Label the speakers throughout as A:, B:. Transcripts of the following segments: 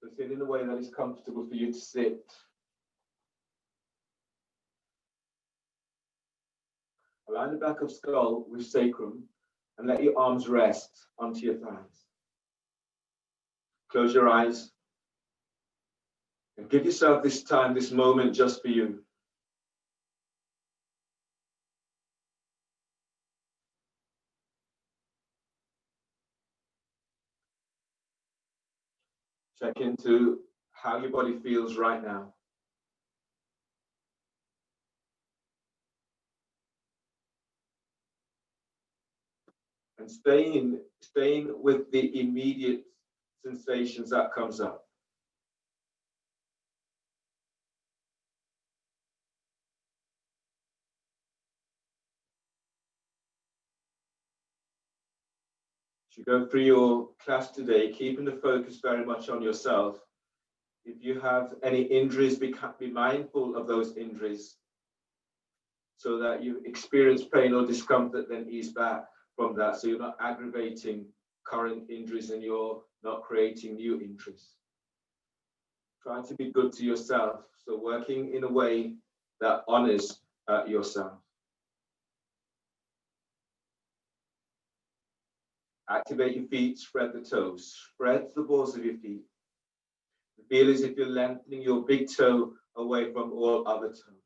A: So sit in a way that is comfortable for you to sit. Align the back of skull with sacrum and let your arms rest onto your thighs. Close your eyes and give yourself this time, this moment just for you. Check into how your body feels right now. And staying with the immediate sensations that comes up. As you go through your class today, keeping the focus very much on yourself. If you have any injuries, be mindful of those injuries so that you experience pain or discomfort, then ease back from that. So you're not aggravating current injuries and you're not creating new injuries. Try to be good to yourself. So working in a way that honors yourself. Activate your feet, spread the toes, spread the balls of your feet. Feel as if you're lengthening your big toe away from all other toes.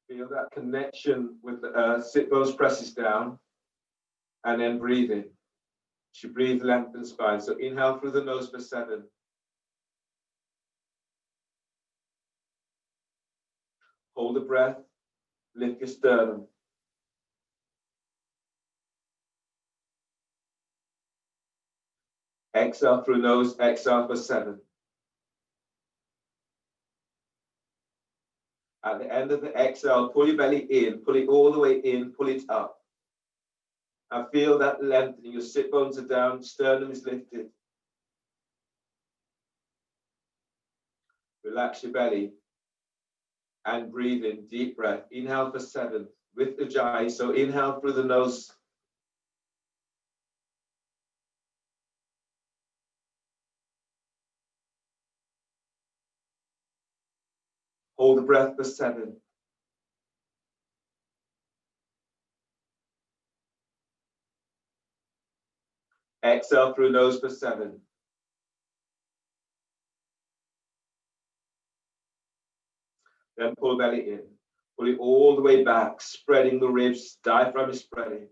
A: Feel that connection with the earth. Sit bones presses down and then breathe in. As you breathe, lengthen spine. So inhale through the nose for 7. Hold the breath, lift your sternum. Exhale through nose, exhale for 7. At the end of the exhale, pull your belly in, pull it all the way in, pull it up. And feel that lengthening. Your sit bones are down, sternum is lifted. Relax your belly and breathe in, deep breath. Inhale for 7 with Ujjayi. So inhale through the nose. Hold the breath for 7. Exhale through nose for 7. Then pull belly in. Pull it all the way back, spreading the ribs, diaphragm is spreading.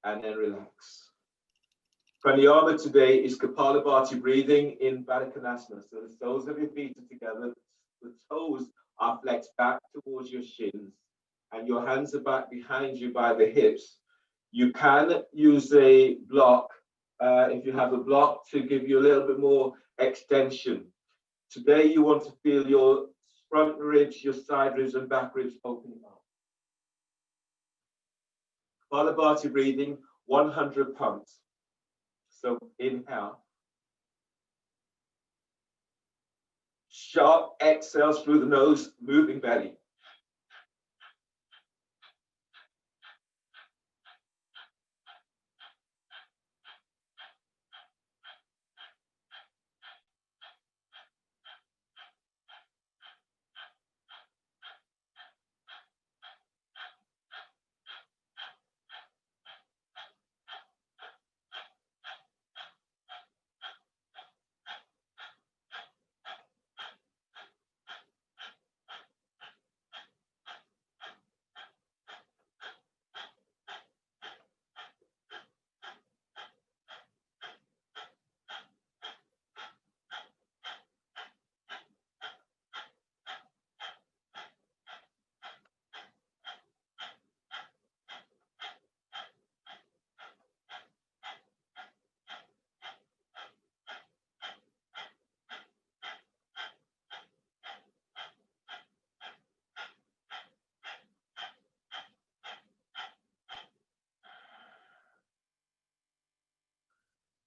A: And then relax. Pranayama today is Kapalabhati, breathing in Baddha Konasana. So the soles of your feet are together, the toes are flexed back towards your shins, and your hands are back behind you by the hips. You can use a block, if you have a block, to give you a little bit more extension. Today you want to feel your front ribs, your side ribs and back ribs opening up. Kapalabhati breathing, 100 pumps. So inhale. Sharp exhales through the nose, moving belly.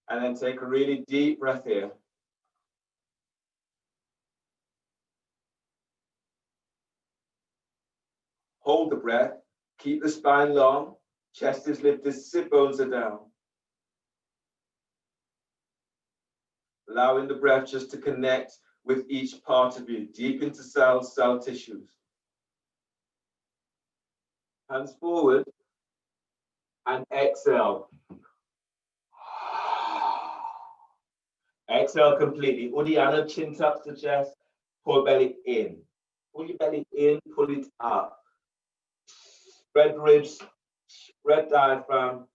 A: And then take a really deep breath here. Hold the breath. Keep the spine long. Chest is lifted, sit bones are down. Allowing the breath just to connect with each part of you, deep into cells, cell tissues. Hands forward and exhale. Exhale completely. Uddiyana, chin tucks the chest, pull belly in. Pull your belly in, pull it up. Spread ribs, spread diaphragm,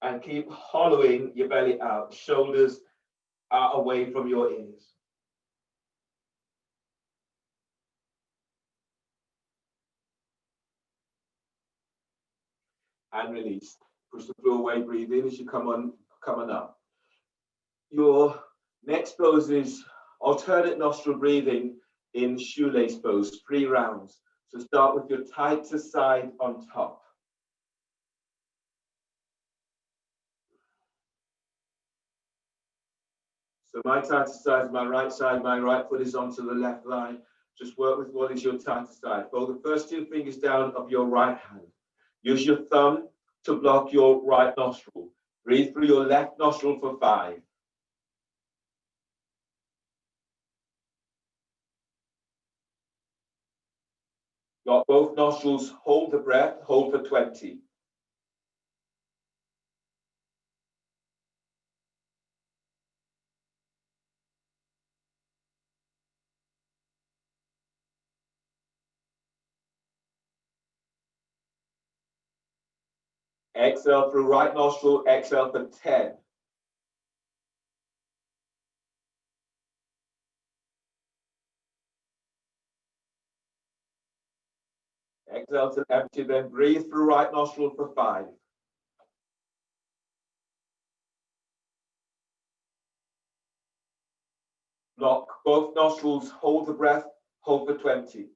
A: and keep hollowing your belly out. Shoulders are away from your ears. And release. Push the floor away, breathe in as you come on up. Your next pose is alternate nostril breathing in shoelace pose, 3 rounds. So start with your tightest side on top. So my tightest side is my right side, my right foot is onto the left line. Just work with what is your tightest side. Fold the first 2 fingers down of your right hand. Use your thumb to block your right nostril. Breathe through your left nostril for 5. Block both nostrils, hold the breath, hold for 20. Exhale through right nostril, exhale for 10. Exhale to empty, then breathe through right nostril for 5. Block both nostrils, hold the breath, hold for 20.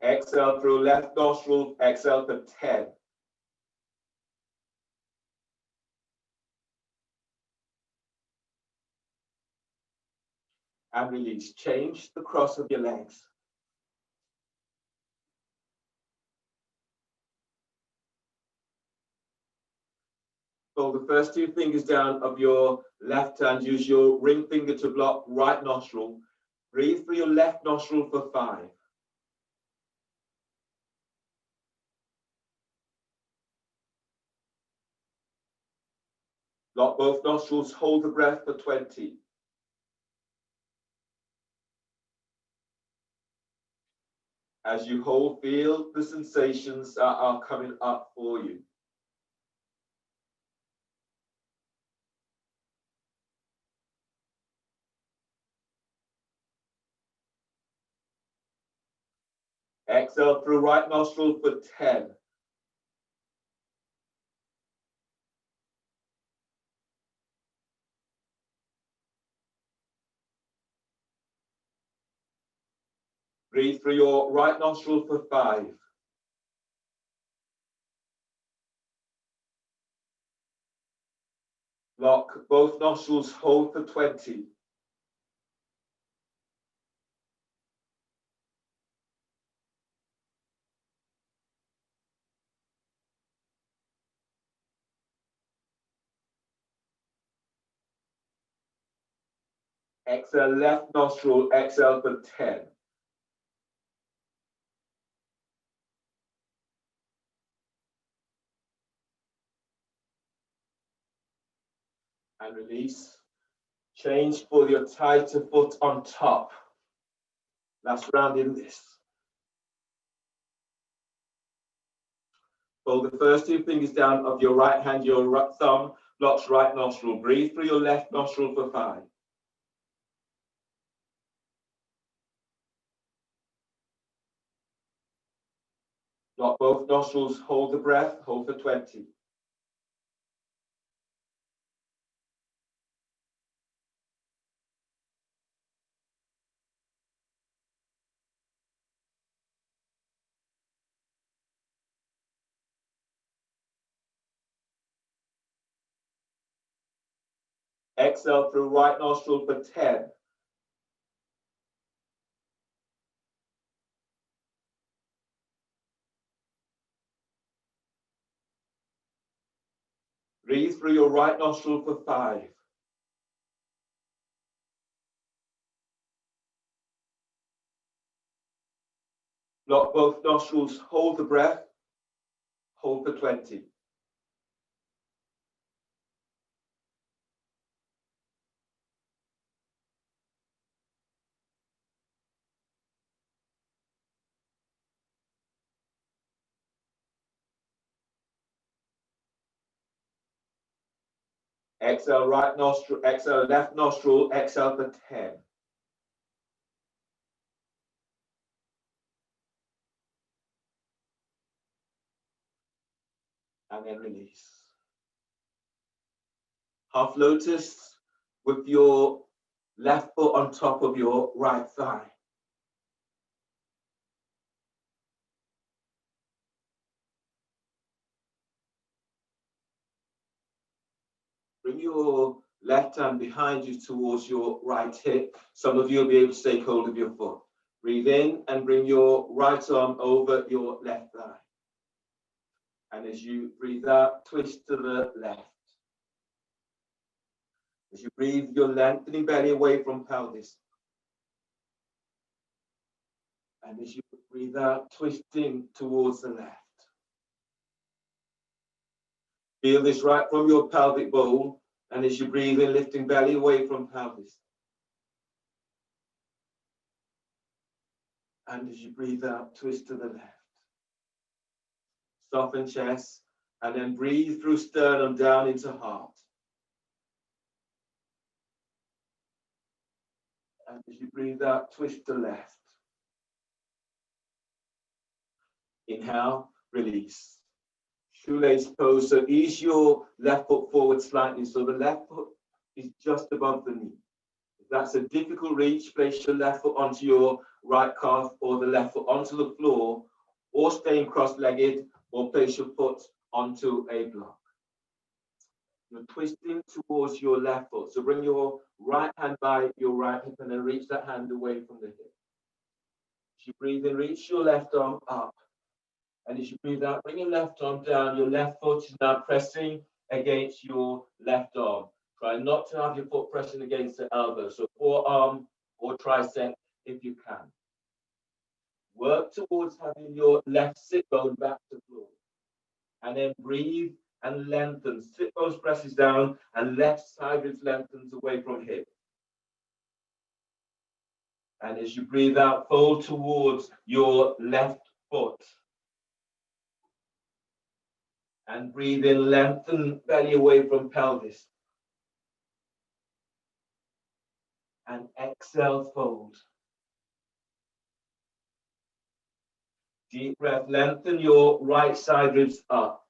A: Exhale through left nostril, exhale for 10. And release. Change the cross of your legs. Fold the first 2 fingers down of your left hand. Use your ring finger to block right nostril. Breathe through your left nostril for 5. Block both nostrils, hold the breath for 20. As you hold, feel the sensations that are coming up for you. Exhale through right nostril for 10. Breathe through your right nostril for 5. Lock both nostrils, hold for 20. Exhale left nostril, exhale for 10. And release. Change for your tighter foot on top. Last round in this. Fold the first 2 fingers down of your right hand, your thumb blocks right nostril. Breathe through your left nostril for 5. Block both nostrils, hold the breath, hold for 20. Exhale through right nostril for 10. Breathe through your right nostril for 5. Block both nostrils, hold the breath, hold for 20. Exhale right nostril, exhale left nostril, exhale for 10. And then release. Half lotus with your left foot on top of your right thigh. Bring your left hand behind you towards your right hip. Some of you will be able to take hold of your foot. Breathe in and bring your right arm over your left thigh. And as you breathe out, twist to the left. As you breathe, you're lengthening belly away from pelvis. And as you breathe out, twisting towards the left. Feel this right from your pelvic bowl. And as you breathe in, lifting belly away from pelvis. And as you breathe out, twist to the left. Soften chest. And then breathe through sternum down into heart. And as you breathe out, twist to left. Inhale, release. Shoelace pose. So ease your left foot forward slightly. So the left foot is just above the knee. If that's a difficult reach, place your left foot onto your right calf or the left foot onto the floor, or staying cross-legged, or place your foot onto a block. You're twisting towards your left foot. So bring your right hand by your right hip and then reach that hand away from the hip. As you breathe in, reach your left arm up. And as you breathe out, bring your left arm down. Your left foot is now pressing against your left arm. Try not to have your foot pressing against the elbow. So forearm or tricep if you can. Work towards having your left sit bone back to floor. And then breathe and lengthen. Sit bones presses down and left side ribs lengthens away from hip. And as you breathe out, fold towards your left foot. And breathe in, lengthen belly away from pelvis. And exhale, fold. Deep breath, lengthen your right side ribs up.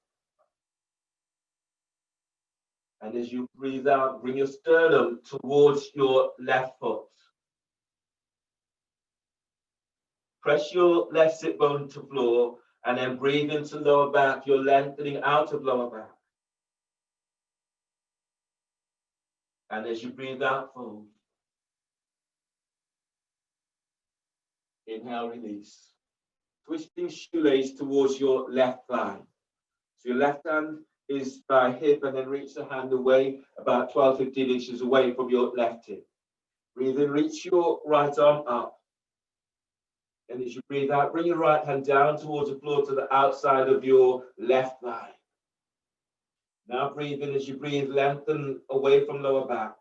A: And as you breathe out, bring your sternum towards your left foot. Press your left sit bone to floor and then breathe into lower back. You're lengthening out of lower back. And as you breathe out, fold. Inhale, release. Twisting shoelace towards your left thigh. So your left hand is by hip and then reach the hand away about 12, 15 inches away from your left hip. Breathe in, reach your right arm up. And as you breathe out, bring your right hand down towards the floor to the outside of your left thigh. Now breathe in. As you breathe, lengthen away from lower back.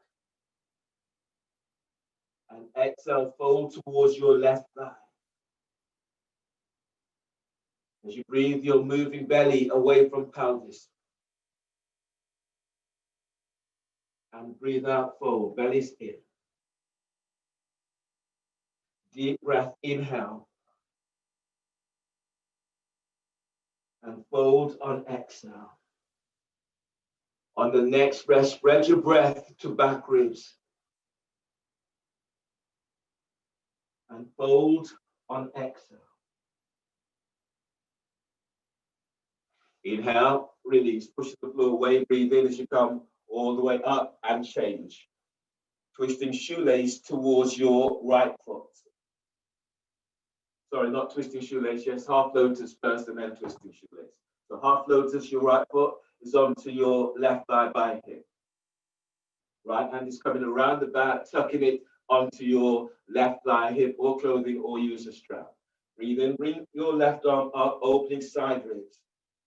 A: And exhale, fold towards your left thigh. As you breathe, you're moving belly away from pelvis. And breathe out, fold, belly's in. Deep breath, inhale. And fold on exhale. On the next breath, spread your breath to back ribs. And fold on exhale. Inhale, release, push the floor away, breathe in as you come all the way up and change. Twisting shoelace towards your right foot. Sorry, not twisting shoelace, yes, half lotus first and then twisting shoelace. So half lotus, your right foot is onto your left thigh by hip. Right hand is coming around the back, tucking it onto your left thigh, hip, or clothing, or use a strap. Breathe in, bring your left arm up, opening side ribs.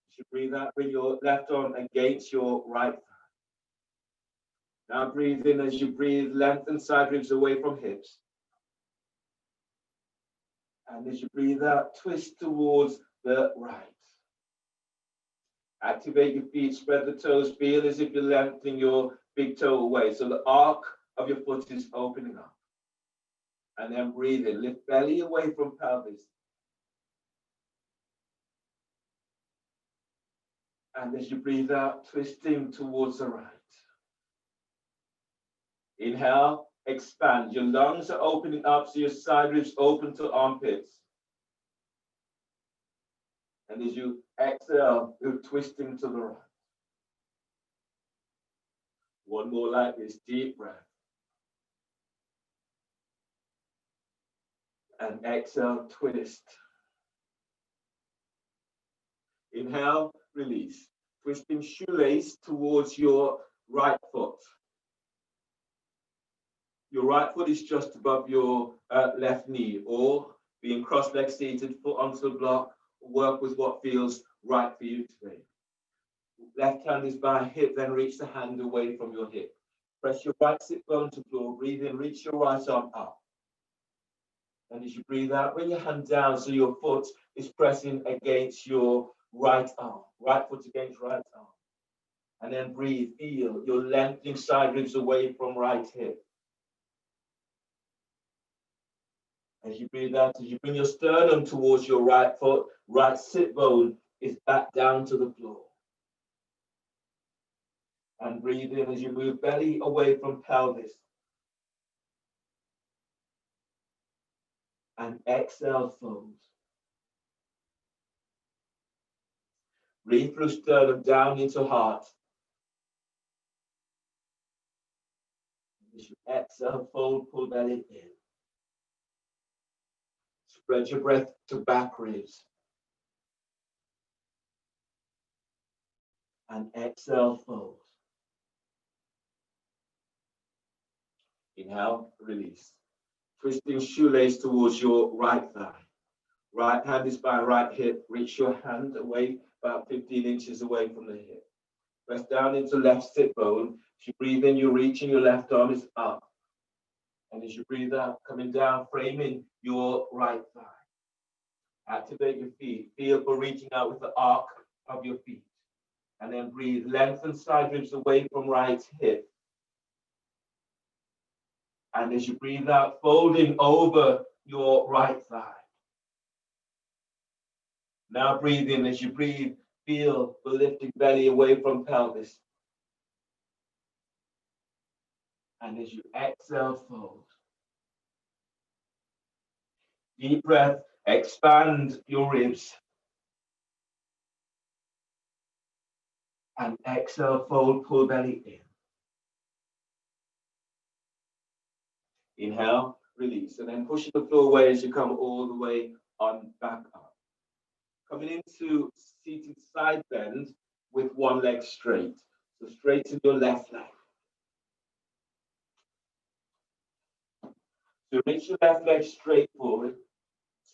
A: As you breathe out, bring your left arm against your right thigh. Now breathe in as you breathe, lengthen side ribs away from hips. And as you breathe out, twist towards the right. Activate your feet, spread the toes, feel as if you're lengthening your big toe away. So the arc of your foot is opening up. And then breathe in, lift belly away from pelvis. And as you breathe out, twisting towards the right. Inhale, expand. Your lungs are opening up, so your side ribs open to armpits. And as you exhale, you're twisting to the right. One more like this, deep breath. And exhale, twist. Inhale, release. Twisting shoelace towards your right foot. Your right foot is just above your left knee, or being cross-leg seated, foot onto the block, work with what feels right for you today. Left hand is by hip, then reach the hand away from your hip. Press your right sit bone to floor, breathe in, reach your right arm up. And as you breathe out, bring your hand down so your foot is pressing against your right arm, right foot against right arm. And then breathe, feel your lengthening side ribs away from right hip. As you breathe out, as you bring your sternum towards your right foot, right sit bone is back down to the floor. And breathe in as you move belly away from pelvis. And exhale, fold. Breathe through sternum down into heart. As you exhale, fold, pull belly in. Spread your breath to back ribs. And exhale, fold. Inhale, release. Twisting shoelace towards your right thigh. Right hand is by right hip. Reach your hand away, about 15 inches away from the hip. Press down into left sit bone. As you breathe in, you're reaching, your left arm is up. And as you breathe out, coming down, framing your right thigh. Activate your feet. Feel for reaching out with the arc of your feet. And then breathe. Lengthen side ribs away from right hip. And as you breathe out, folding over your right thigh. Now breathe in. As you breathe, feel the lifting belly away from pelvis. And as you exhale, fold. Deep breath, expand your ribs. And exhale, fold, pull belly in. Inhale, release, and then pushing the floor away as you come all the way on back up. Coming into seated side bend with one leg straight. So straighten your left leg. So reach your left leg straight forward.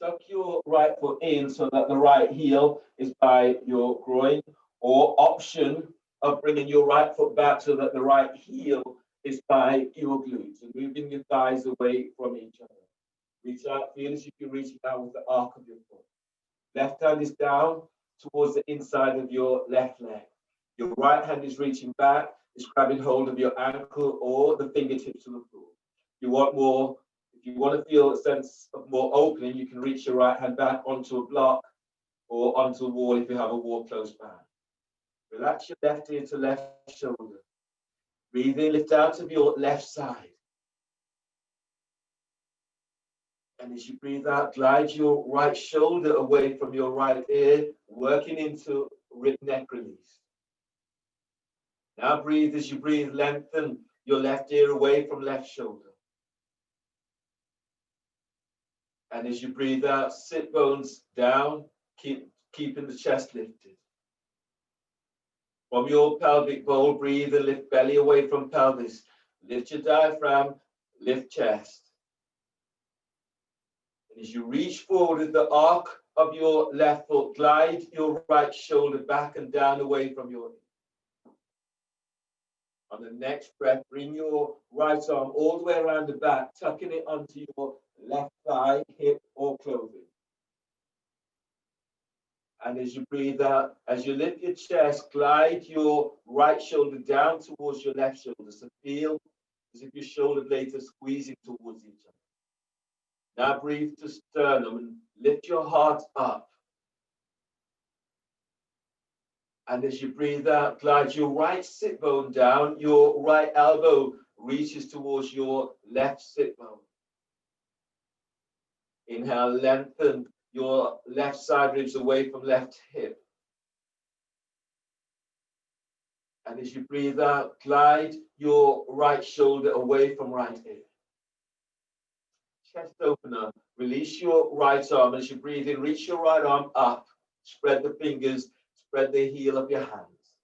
A: Tuck your right foot in so that the right heel is by your groin, or option of bringing your right foot back so that the right heel is by your glutes, and moving your thighs away from each other. Reach out, feel as if you're reaching out with the arc of your foot. Left hand is down towards the inside of your left leg. Your right hand is reaching back, is grabbing hold of your ankle or the fingertips of the floor. If you want to feel a sense of more opening, you can reach your right hand back onto a block or onto a wall if you have a wall close by. Relax your left ear to left shoulder. Breathe in, lift out of your left side. And as you breathe out, glide your right shoulder away from your right ear, working into neck release. Now breathe. As you breathe, lengthen your left ear away from left shoulder. And as you breathe out, sit bones down, keeping the chest lifted. From your pelvic bowl, breathe and lift belly away from pelvis. Lift your diaphragm, lift chest. And as you reach forward with the arc of your left foot, glide your right shoulder back and down away from your hip. On the next breath, bring your right arm all the way around the back, tucking it onto your left thigh, hip, or clothing. And as you breathe out, as you lift your chest, glide your right shoulder down towards your left shoulder. So feel as if your shoulder blades are squeezing towards each other. Now breathe to sternum and lift your heart up. And as you breathe out, glide your right sit bone down. Your right elbow reaches towards your left sit bone. Inhale, lengthen your left side ribs away from left hip. And as you breathe out, glide your right shoulder away from right ear. Chest opener, release your right arm. As you breathe in, reach your right arm up, spread the fingers, spread the heel of your hands.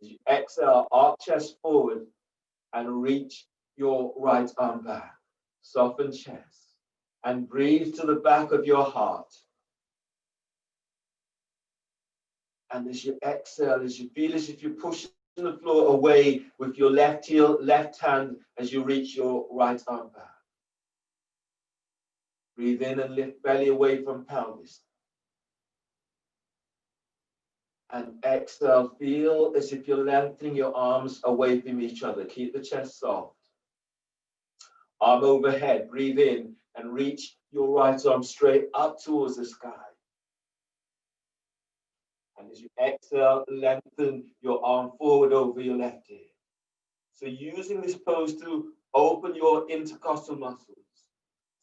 A: As you exhale, arch chest forward and reach your right arm back. Soften chest and breathe to the back of your heart. And as you exhale, as you feel as if you're pushing the floor away with your left heel, left hand, as you reach your right arm back. Breathe in and lift belly away from pelvis. And exhale, feel as if you're lengthening your arms away from each other. Keep the chest soft. Arm overhead, breathe in and reach your right arm straight up towards the sky. And as you exhale, lengthen your arm forward over your left ear. So using this pose to open your intercostal muscles.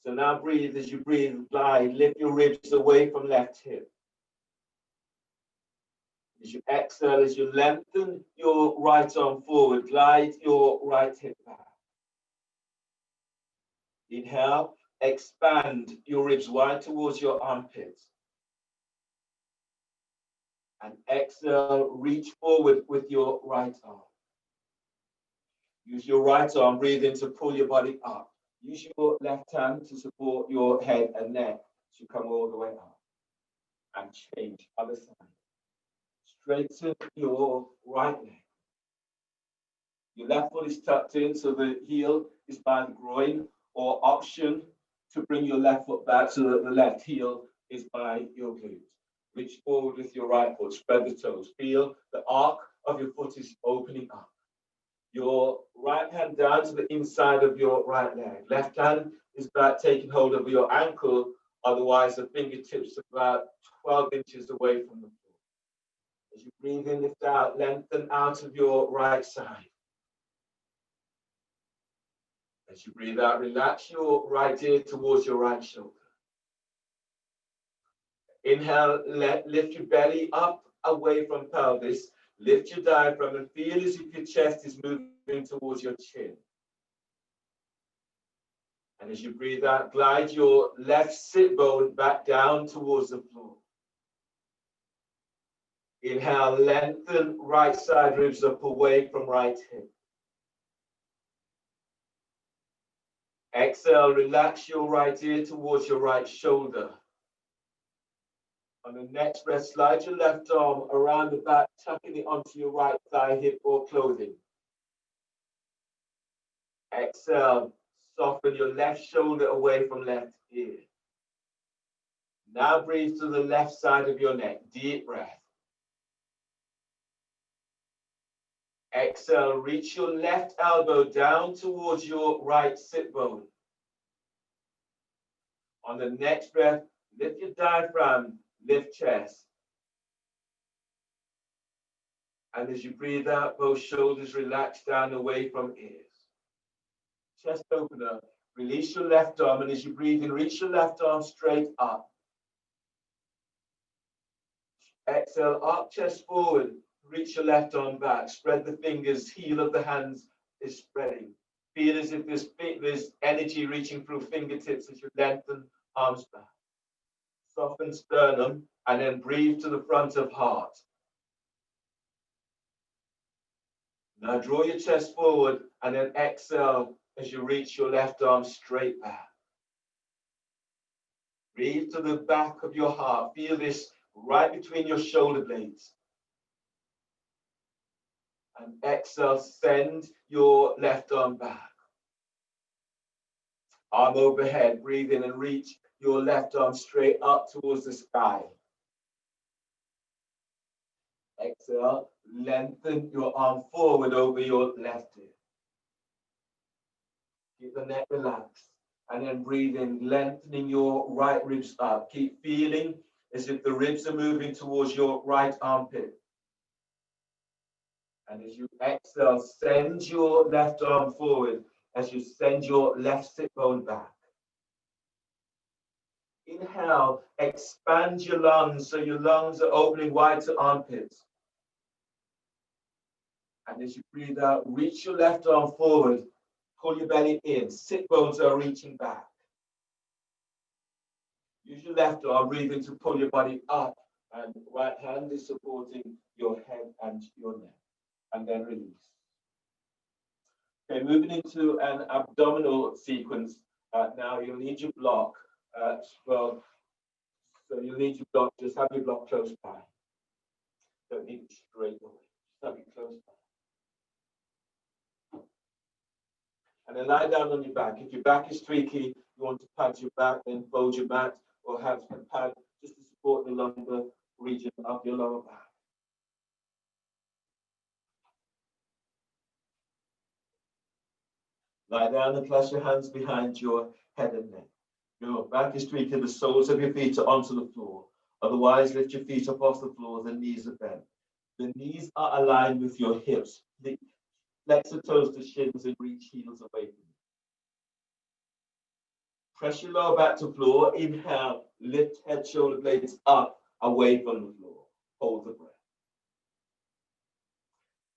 A: So now breathe. As you breathe, glide, lift your ribs away from left hip. As you exhale, as you lengthen your right arm forward, glide your right hip back. Inhale, expand your ribs wide towards your armpits. And exhale, reach forward with your right arm. Use your right arm, breathe in to pull your body up. Use your left hand to support your head and neck to come all the way up. And change, other side. Straighten your right leg. Your left foot is tucked in, so the heel is by the groin, or option to bring your left foot back so that the left heel is by your glutes. Reach forward with your right foot, spread the toes. Feel the arc of your foot is opening up. Your right hand down to the inside of your right leg. Left hand is about taking hold of your ankle, otherwise the fingertips are about 12 inches away from the floor. As you breathe in, lift out, lengthen out of your right side. As you breathe out, relax your right ear towards your right shoulder. Inhale, lift your belly up away from pelvis. Lift your diaphragm and feel as if your chest is moving towards your chin. And as you breathe out, glide your left sit bone back down towards the floor. Inhale, lengthen right side ribs up away from right hip. Exhale, relax your right ear towards your right shoulder. On the next breath, slide your left arm around the back, tucking it onto your right thigh, hip, or clothing. Exhale, soften your left shoulder away from left ear. Now breathe to the left side of your neck. Deep breath. Exhale, reach your left elbow down towards your right sit bone. On the next breath, lift your diaphragm, lift chest. And as you breathe out, both shoulders relax down away from ears. Chest opener, release your left arm, and as you breathe in, reach your left arm straight up. Exhale, arc chest forward, Reach your left arm back. Spread the fingers. Heel of the hands is spreading. Feel as if there's energy reaching through fingertips as you lengthen arms back. Soften sternum and then breathe to the front of heart. Now draw your chest forward and then exhale as you reach your left arm straight back. Breathe to the back of your heart. Feel this right between your shoulder blades. And exhale, send your left arm back. Arm overhead, breathe in and reach your left arm straight up towards the sky. Exhale, lengthen your arm forward over your left hip. Keep the neck relaxed. And then breathe in, lengthening your right ribs up. Keep feeling as if the ribs are moving towards your right armpit. And as you exhale, send your left arm forward as you send your left sit bone back. Inhale, expand your lungs so your lungs are opening wide to armpits. And as you breathe out, reach your left arm forward, pull your belly in, sit bones are reaching back. Use your left arm, breathing to pull your body up, and right hand is supporting your head and your neck. And then release. Okay, moving into an abdominal sequence. Now you'll need your block. So you'll need your block. Just have your block close by. Don't need it straight away. Just have it close by. And then lie down on your back. If your back is tweaky, you want to pad your back, then fold your mat or have a pad just to support the lumbar region of your lower back. Lie down and place your hands behind your head and neck. Your back is tweaking, the soles of your feet are onto the floor. Otherwise, lift your feet up off the floor, the knees are bent. The knees are aligned with your hips. Flex the toes to shins and reach heels away from you. Press your lower back to floor. Inhale, lift head, shoulder blades up, away from the floor. Hold the breath.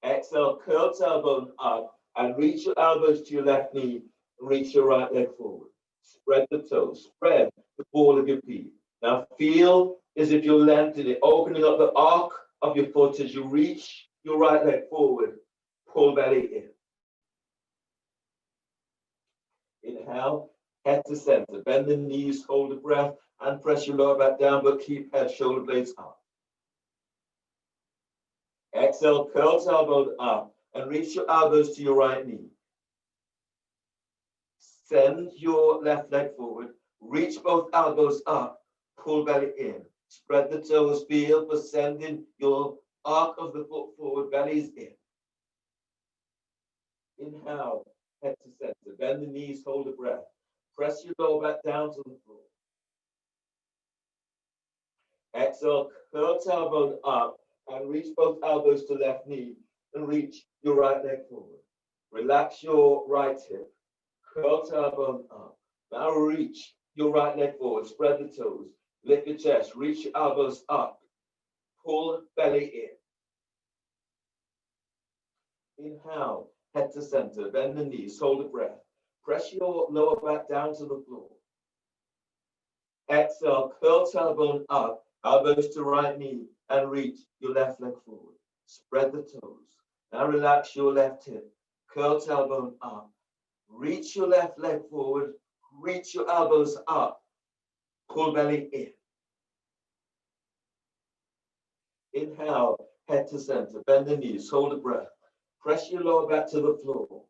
A: Exhale, curl tailbone up and reach your elbows to your left knee. Reach your right leg forward. Spread the toes. Spread the ball of your feet. Now feel as if you're lengthening, opening up the arc of your foot as you reach your right leg forward. Pull belly in. Inhale, head to center. Bend the knees, hold the breath, and press your lower back down, but keep head, shoulder blades up. Exhale, curl tailbone up and reach your elbows to your right knee. Send your left leg forward. Reach both elbows up. Pull belly in. Spread the toes. Feel for sending your arc of the foot forward. Belly is in. Inhale, head to center. Bend the knees, hold the breath. Press your lower back down to the floor. Exhale, curl tailbone up and reach both elbows to left knee and reach your right leg forward. Relax your right hip. Curl tailbone up. Now reach your right leg forward. Spread the toes. Lift your chest. Reach your elbows up. Pull belly in. Inhale, head to center. Bend the knees. Hold the breath. Press your lower back down to the floor. Exhale, curl tailbone up. Elbows to right knee and reach your left leg forward. Spread the toes. Now relax your left hip. Curl tailbone up. Reach your left leg forward. Reach your elbows up. Pull belly in. Inhale, head to center. Bend the knees. Hold the breath. Press your lower back to the floor.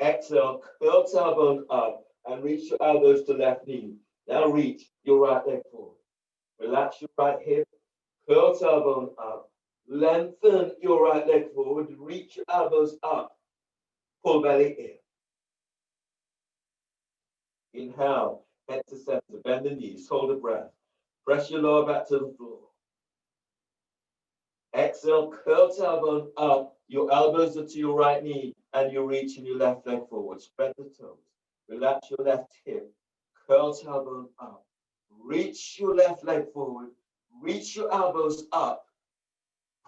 A: Exhale, curl tailbone up and reach your elbows to left knee. Now reach your right leg forward. Relax your right hip. Curl tailbone up. Lengthen your right leg forward. Reach your elbows up. Pull belly in. Inhale, head to center. Bend the knees. Hold the breath. Press your lower back to the floor. Exhale, curl tailbone up. Your elbows are to your right knee and you're reaching your left leg forward. Spread the toes. Relax your left hip. Curl tailbone up. Reach your left leg forward. Reach your elbows up.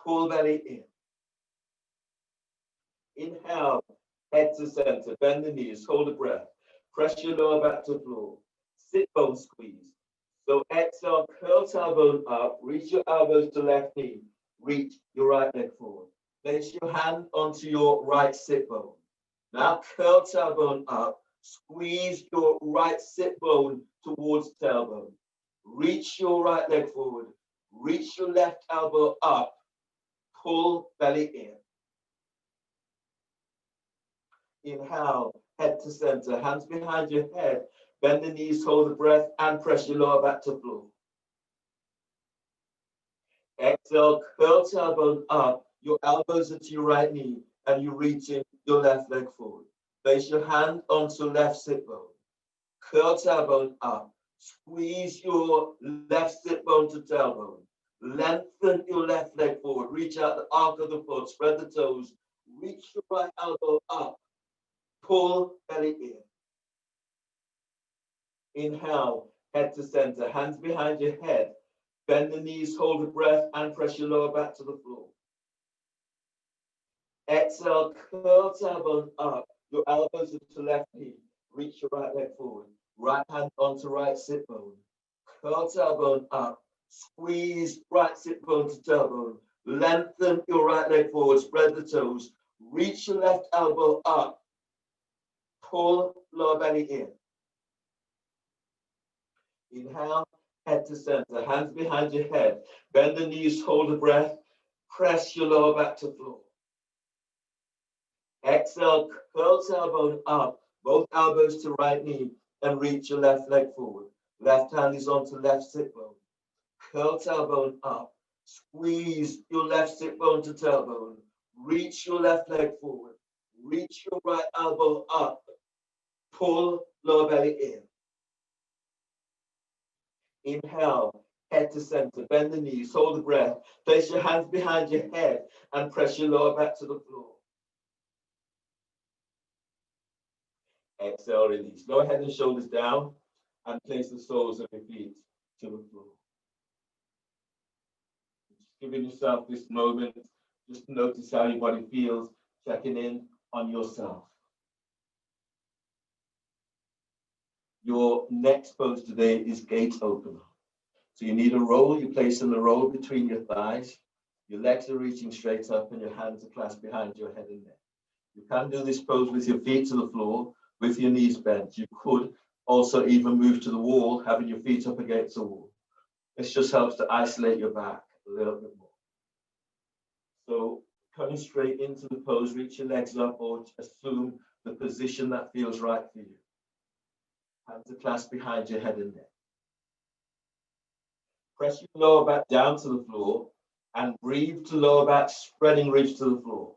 A: pull belly in. Inhale, head to center, bend the knees, hold the breath. Press your lower back to floor. Sit bone squeeze. So exhale, curl tailbone up, reach your elbows to left knee, reach your right leg forward. Place your hand onto your right sit bone. Now curl tailbone up, squeeze your right sit bone towards tailbone. Reach your right leg forward, reach your left elbow up, pull belly in. Inhale, head to center, hands behind your head, bend the knees, hold the breath, and press your lower back to floor. Exhale, curl tailbone up, your elbows are to your right knee, and you reach in your left leg forward. Place your hand onto left sit bone. Curl tailbone up, squeeze your left sit bone to tailbone. Lengthen your left leg forward, reach out the arc of the foot, spread the toes, reach your right elbow up, pull belly in. Inhale, head to center, hands behind your head. Bend the knees, hold the breath, and press your lower back to the floor. Exhale, curl tailbone up. Your elbows are to left knee. Reach your right leg forward. Right hand onto right sit bone. Curl tailbone up. Squeeze right sit bone to tailbone. Lengthen your right leg forward. Spread the toes. Reach your left elbow up. Pull lower belly in. Inhale, head to center, hands behind your head. Bend the knees, hold the breath. Press your lower back to floor. Exhale, curl tailbone up, both elbows to right knee, and reach your left leg forward. Left hand is onto left sit bone. Curl tailbone up. Squeeze your left sit bone to tailbone. Reach your left leg forward. Reach your right elbow up. Pull lower belly in. Inhale, head to center, bend the knees, hold the breath. Place your hands behind your head and press your lower back to the floor. Exhale, release. Lower head and shoulders down and place the soles of your feet to the floor. Just giving yourself this moment, just notice how your body feels, checking in on yourself. Your next pose today is gate opener. So you need a roll. You place in the roll between your thighs. Your legs are reaching straight up and your hands are clasped behind your head and neck. You can do this pose with your feet to the floor, with your knees bent. You could also even move to the wall, having your feet up against the wall. This just helps to isolate your back a little bit more. So coming straight into the pose, reach your legs up or assume the position that feels right for you. Hands are clasped behind your head and neck. Press your lower back down to the floor and breathe to lower back, spreading ribs to the floor.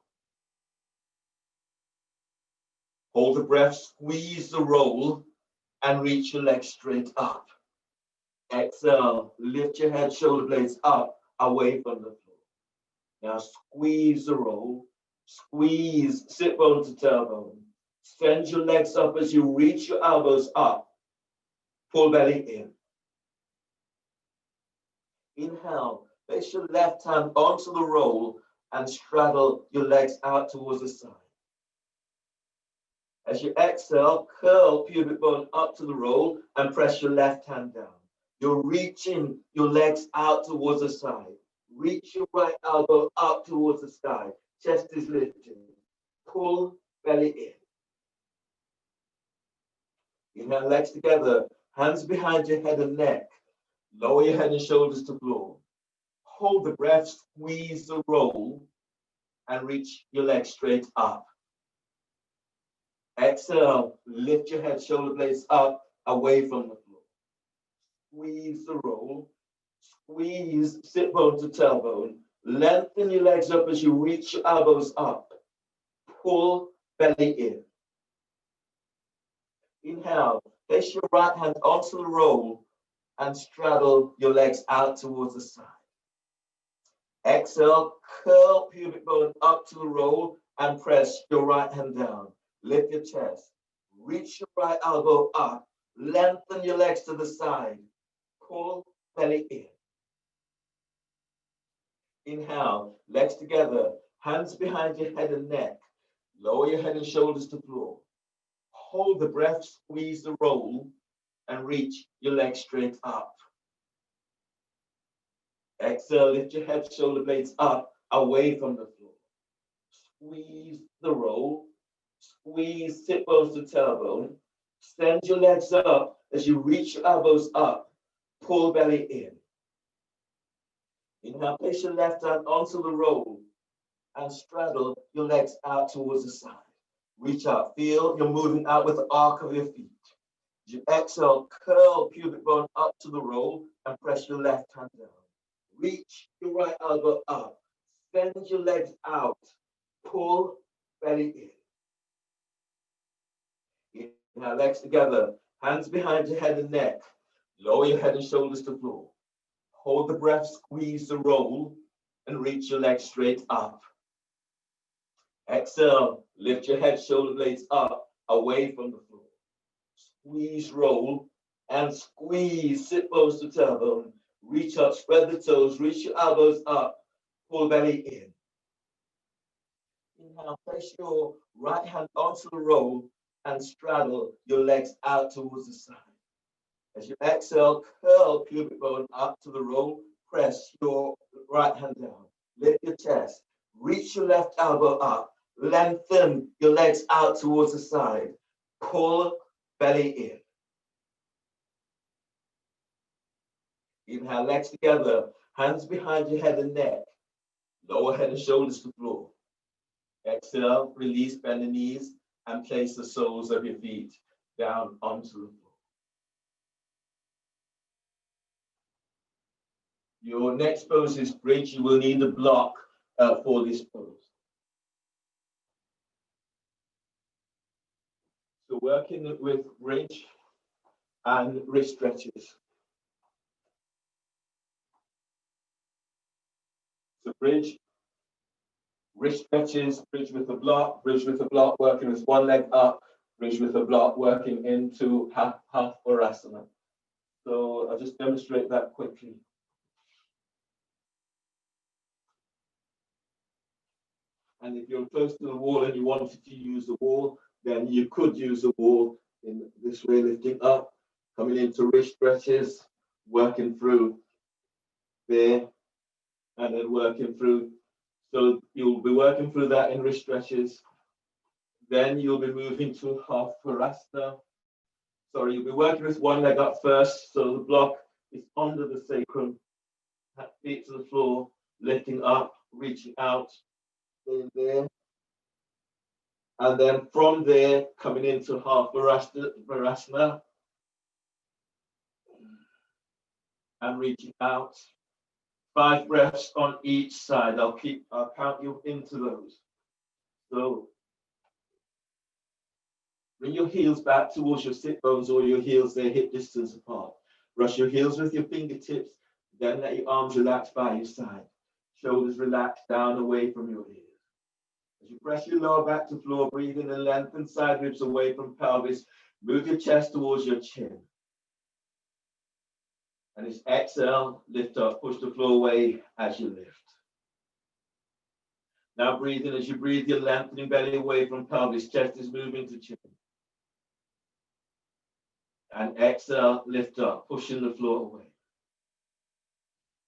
A: Hold the breath, squeeze the roll and reach your legs straight up. Exhale, lift your head, shoulder blades up, away from the floor. Now squeeze the roll, squeeze sit bone to tailbone. Send your legs up as you reach your elbows up. Pull belly in. Inhale, place your left hand onto the roll and straddle your legs out towards the side. As you exhale, curl pubic bone up to the roll and press your left hand down. You're reaching your legs out towards the side. Reach your right elbow up towards the sky. Chest is lifted. Pull belly in. Inhale, legs together. Hands behind your head and neck. Lower your head and shoulders to floor. Hold the breath, squeeze the roll, and reach your legs straight up. Exhale, lift your head, shoulder blades up, away from the floor. Squeeze the roll. Squeeze sit bone to tailbone. Lengthen your legs up as you reach your elbows up. Pull belly in. Inhale, place your right hand onto the roll and straddle your legs out towards the side. Exhale, curl pubic bone up to the roll and press your right hand down. Lift your chest. Reach your right elbow up. Lengthen your legs to the side. Pull belly in. Inhale, legs together, hands behind your head and neck. Lower your head and shoulders to floor. Hold the breath, squeeze the roll, and reach your legs straight up. Exhale, lift your head, shoulder blades up, away from the floor. Squeeze the roll, squeeze sit bones to tailbone. Send your legs up as you reach your elbows up. Pull belly in. Inhale, place your left hand onto the roll and straddle your legs out towards the side. Reach out, feel you're moving out with the arc of your feet. As you exhale, curl pubic bone up to the roll and press your left hand down. Reach your right elbow up. Send your legs out. Pull belly in. Inhale, legs together. Hands behind your head and neck. Lower your head and shoulders to floor. Hold the breath, squeeze the roll, and reach your legs straight up. Exhale, lift your head, shoulder blades up, away from the floor. Squeeze, roll, and squeeze, sit bones to tailbone. Reach up, spread the toes, reach your elbows up, pull belly in. Inhale, place your right hand onto the roll and straddle your legs out towards the side. As you exhale, curl pubic bone up to the roll, press your right hand down, lift your chest, reach your left elbow up, lengthen your legs out towards the side, pull belly in. Inhale, legs together, hands behind your head and neck, lower head and shoulders to floor. Exhale, release, bend the knees, and place the soles of your feet down onto the floor. Your next pose is bridge. You will need a block for this pose. So working with bridge and wrist stretches. So bridge, wrist stretches, bridge with a block, working with one leg up, bridge with a block, working into half Varasana. So I'll just demonstrate that quickly. And if you're close to the wall and you wanted to use the wall, then you could use the wall in this way, lifting up, coming into wrist stretches, working through there, and then working through. So you'll be working through that in wrist stretches. Then you'll be moving to half Varasana. Sorry, you'll be working with one leg up first. So the block is under the sacrum, feet to the floor, lifting up, reaching out, in there. And then from there, coming into half Varasana and reaching out. 5 breaths on each side. I'll count you into those. So bring your heels back towards your sit bones or your heels, they're hip distance apart. Brush your heels with your fingertips, then let your arms relax by your side. Shoulders relax down away from your ears. As you press your lower back to floor, breathe in and lengthen side ribs away from pelvis. Move your chest towards your chin. And as exhale, lift up, push the floor away as you lift. Now breathe in. As you breathe, you're lengthening belly away from pelvis. Chest is moving to chin. And exhale, lift up, pushing the floor away.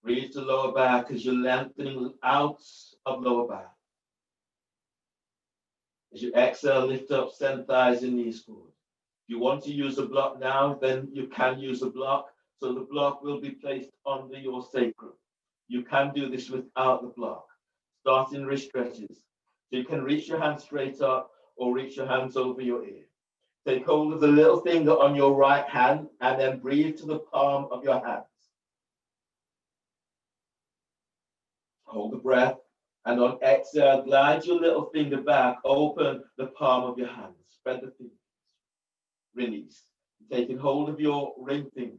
A: Breathe to lower back as you're lengthening out of lower back. As you exhale, lift up, send thighs and knees forward. If you want to use a block now, then you can use a block. So the block will be placed under your sacrum. You can do this without the block. Start in wrist stretches. So you can reach your hands straight up or reach your hands over your ear. Take hold of the little finger on your right hand and then breathe to the palm of your hands. Hold the breath. And on exhale, glide your little finger back, open the palm of your hand, spread the fingers, release. Taking hold of your ring finger.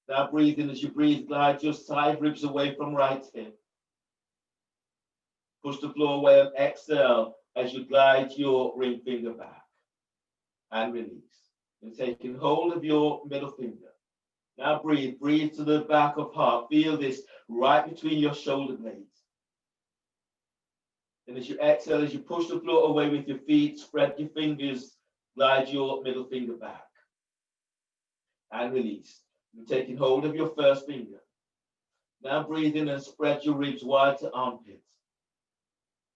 A: Now breathe in. As you breathe, glide your side ribs away from right hip. Push the floor away and exhale as you glide your ring finger back and release. And taking hold of your middle finger. Now breathe to the back of heart. Feel this right between your shoulder blades. And as you exhale, as you push the floor away with your feet, spread your fingers, glide your middle finger back. And release. You're taking hold of your first finger. Now breathe in and spread your ribs wide to armpits.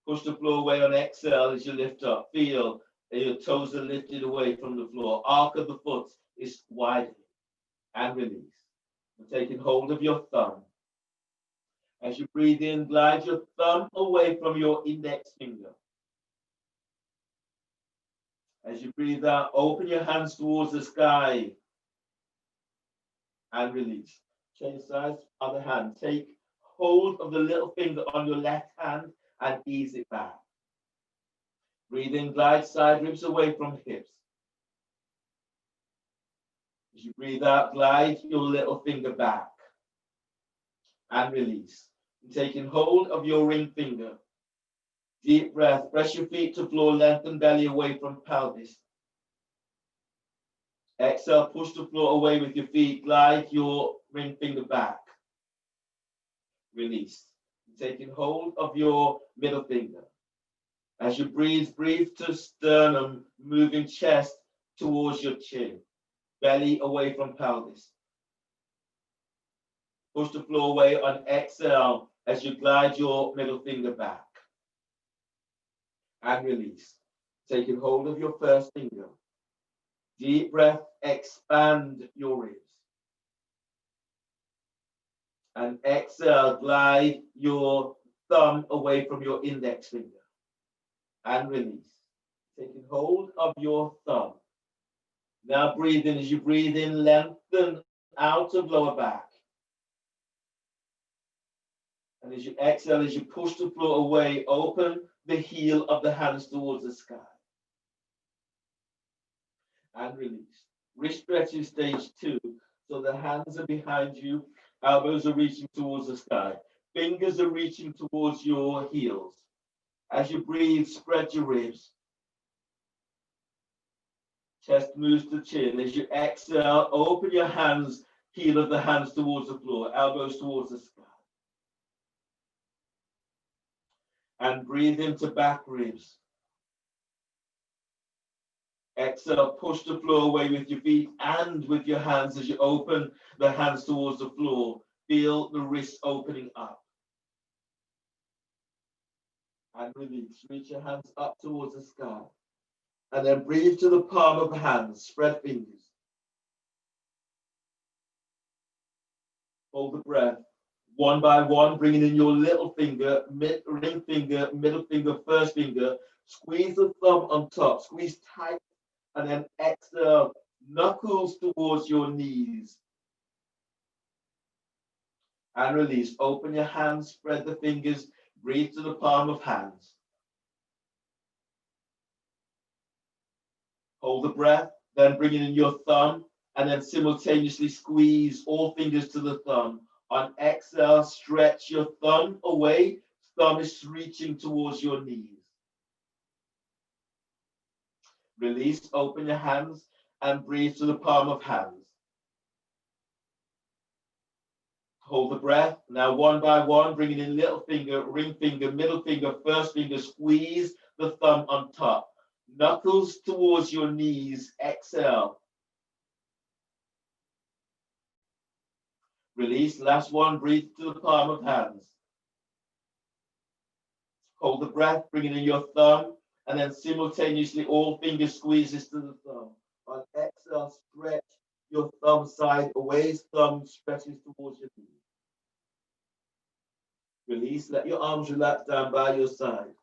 A: Push the floor away on exhale as you lift up. Feel that your toes are lifted away from the floor. Arc of the foot is widening. And release. You're taking hold of your thumb. As you breathe in, glide your thumb away from your index finger. As you breathe out, open your hands towards the sky. And release. Change sides, other hand. Take hold of the little finger on your left hand and ease it back. Breathe in, glide side ribs away from hips. As you breathe out, glide your little finger back. And release. And taking hold of your ring finger. Deep breath. Press your feet to floor, lengthen belly away from pelvis. Exhale, push the floor away with your feet. Glide your ring finger back. Release. Taking hold of your middle finger. As you breathe, breathe to sternum, moving chest towards your chin. Belly away from pelvis. Push the floor away on exhale as you glide your middle finger back. And release. Taking hold of your first finger. Deep breath, expand your ribs. And exhale, glide your thumb away from your index finger. And release. Taking hold of your thumb. Now breathe in. As you breathe in, lengthen out of lower back. And as you exhale, as you push the floor away, open the heel of the hands towards the sky. And release. Wrist stretching stage 2. So the hands are behind you, elbows are reaching towards the sky. Fingers are reaching towards your heels. As you breathe, spread your ribs. Chest moves to chin. As you exhale, open your hands, heel of the hands towards the floor, elbows towards the sky. And breathe into back ribs. Exhale, push the floor away with your feet and with your hands as you open the hands towards the floor. Feel the wrists opening up. And release. Reach your hands up towards the sky. And then breathe to the palm of the hands. Spread fingers. Hold the breath. One by one, bringing in your little finger, ring finger, middle finger, first finger. Squeeze the thumb on top. Squeeze tight. And then exhale, knuckles towards your knees. And release. Open your hands, spread the fingers, breathe to the palm of hands. Hold the breath, then bring in your thumb, and then simultaneously squeeze all fingers to the thumb. On exhale, stretch your thumb away. Thumb is reaching towards your knees. Release, open your hands, and breathe to the palm of hands. Hold the breath. Now one by one, bringing in little finger, ring finger, middle finger, first finger, squeeze the thumb on top. Knuckles towards your knees. Exhale. Release. Last one. Breathe to the palm of hands. Hold the breath, bringing in your thumb, and then simultaneously all fingers squeezes to the thumb. On exhale, stretch your thumb side away. Thumb stretches towards your knee. Release. Let your arms relax down by your side.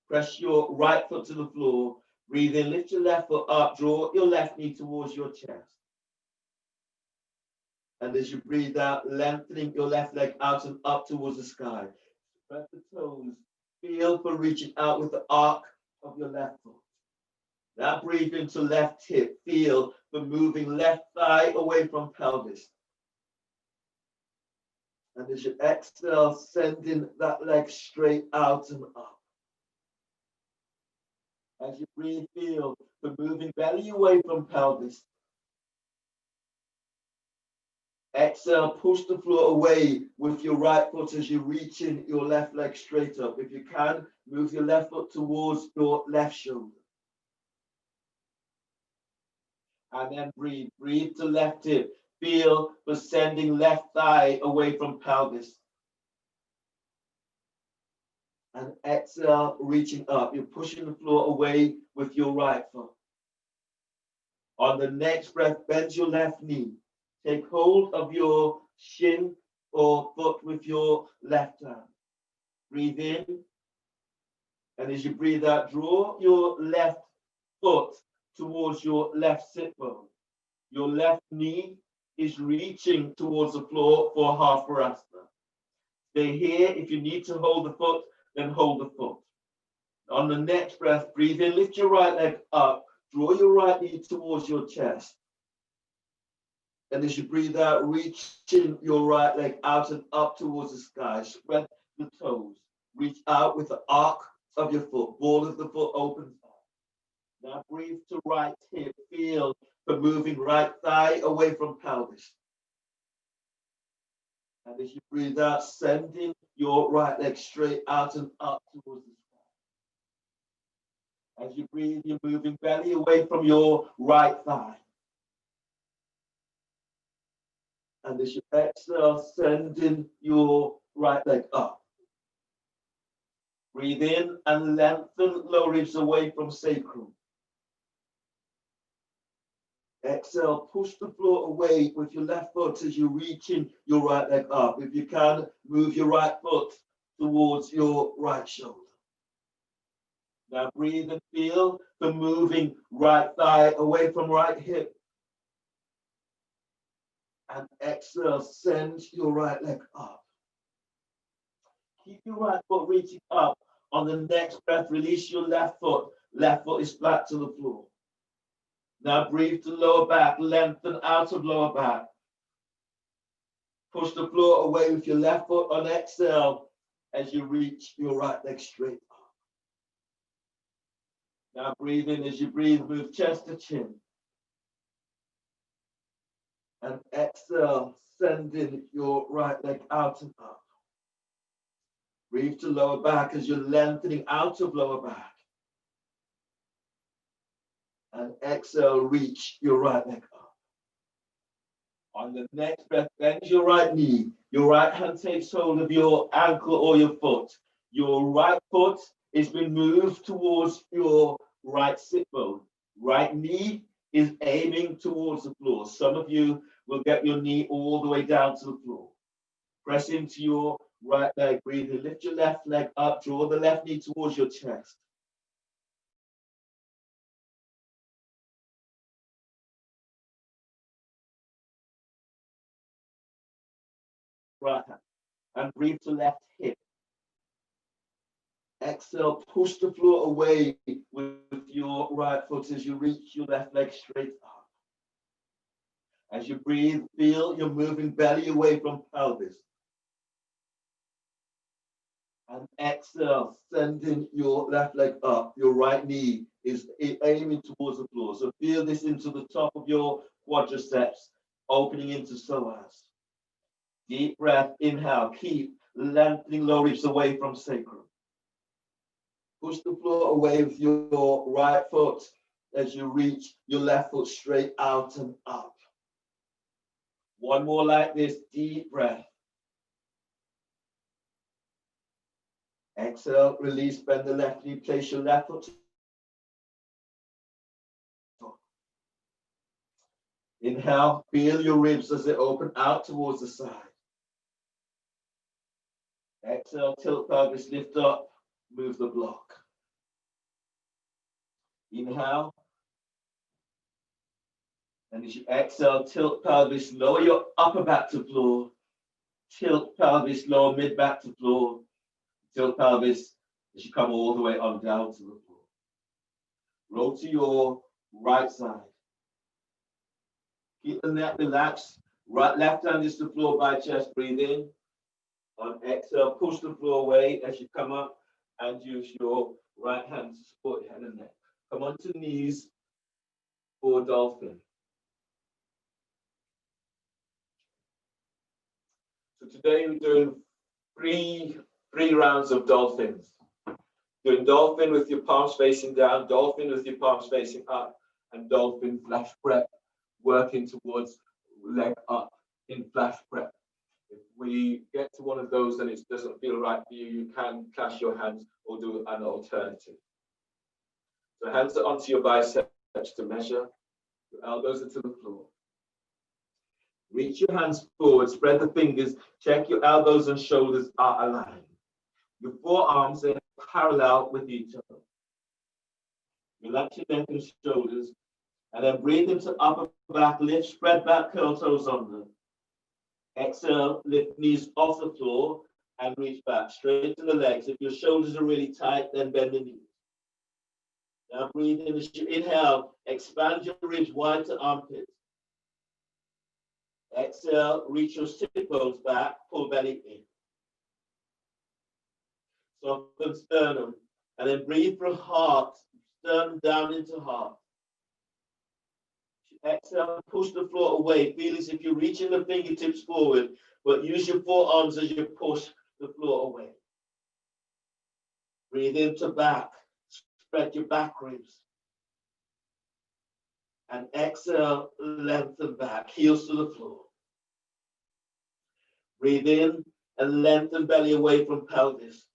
A: Press your right foot to the floor. Breathe in. Lift your left foot up. Draw your left knee towards your chest. And as you breathe out, lengthening your left leg out and up towards the sky. Spread the toes. Feel for reaching out with the arc of your left foot. Now breathe into left hip. Feel for moving left thigh away from pelvis. And as you exhale, sending that leg straight out and up. As you breathe, feel for moving belly away from pelvis.
B: Exhale, push the floor away with your right foot as you're reaching your left leg straight up. If you can, move your left foot towards your left shoulder. And then breathe. Breathe to left hip. Feel the sending left thigh away from pelvis. And exhale, reaching up. You're pushing the floor away with your right foot. On the next breath, bend your left knee. Take hold of your shin or foot with your left hand. Breathe in. And as you breathe out, draw your left foot towards your left sit bone. Your left knee is reaching towards the floor for half parasana. Stay here. If you need to hold the foot, then hold the foot. On the next breath, breathe in, lift your right leg up, draw your right knee towards your chest. And as you breathe out, reaching your right leg out and up towards the sky. Spread the toes. Reach out with the arc of your foot. Ball of the foot opens up. Now breathe to right hip. Feel the moving right thigh away from pelvis. And as you breathe out, sending your right leg straight out and up towards the sky. As you breathe, you're moving belly away from your right thigh. And as you exhale, sending your right leg up. Breathe in and lengthen lower ribs away from sacrum. Exhale, push the floor away with your left foot as you're reaching your right leg up. If you can, move your right foot towards your right shoulder. Now breathe and feel the moving right thigh away from right hip. And exhale, send your right leg up. Keep your right foot reaching up. On the next breath, release your left foot. Left foot is flat to the floor. Now breathe to lower back, lengthen out of lower back. Push the floor away with your left foot on exhale as you reach your right leg straight up. Now breathe in. As you breathe, move chest to chin. And exhale, sending your right leg out and up. Breathe to lower back as you're lengthening out of lower back. And exhale, reach your right leg up. On the next breath, bend your right knee. Your right hand takes hold of your ankle or your foot. Your right foot is being moved towards your right sit bone. Right knee is aiming towards the floor. Some of you will get your knee all the way down to the floor. Press into your right leg, breathe in. Lift your left leg up, draw the left knee towards your chest. Right hand. And breathe to left hip. Exhale, push the floor away with your right foot as you reach your left leg straight up. As you breathe, feel you're moving belly away from pelvis. And exhale, sending your left leg up. Your right knee is aiming towards the floor. So feel this into the top of your quadriceps, opening into psoas. Deep breath, inhale, keep lengthening lower ribs away from sacrum. Push the floor away with your right foot as you reach your left foot straight out and up. One more like this, deep breath. Exhale, release, bend the left knee, place your left foot. Inhale, feel your ribs as they open out towards the side. Exhale, tilt pelvis, lift up, move the block. Inhale. And as you exhale, tilt pelvis, lower your upper back to floor. Tilt pelvis, lower mid back to floor. Tilt pelvis as you come all the way on down to the floor. Roll to your right side. Keep the neck relaxed. Right, left hand is the floor by chest. Breathe in. On exhale, push the floor away as you come up and use your right hand to support your head and neck. Come onto knees for dolphin.
A: today we're doing three rounds of dolphins. Doing dolphin with your palms facing down, dolphin with your palms facing up, and dolphin flash prep, working towards leg up in flash prep. If we get to one of those and it doesn't feel right for you, you can clasp your hands or do an alternative. So hands are onto your biceps to measure. Your elbows are to the floor. Reach your hands forward, spread the fingers, check your elbows and shoulders are aligned. Your forearms are parallel with each other. Relax your neck and shoulders, and then breathe into upper back, lift, spread back, curl toes under. Exhale, lift knees off the floor and reach back, straighten the legs. If your shoulders are really tight, then bend the knees. Now breathe in as you inhale, expand your ribs wide to armpits. Exhale, reach your sit bones back, pull belly in. Soften sternum, and then breathe from heart, sternum down into heart. Exhale, push the floor away. Feel as if you're reaching the fingertips forward, but use your forearms as you push the floor away. Breathe into back, spread your back ribs. And exhale, lengthen back, heels to the floor. Breathe in and lengthen belly away from pelvis.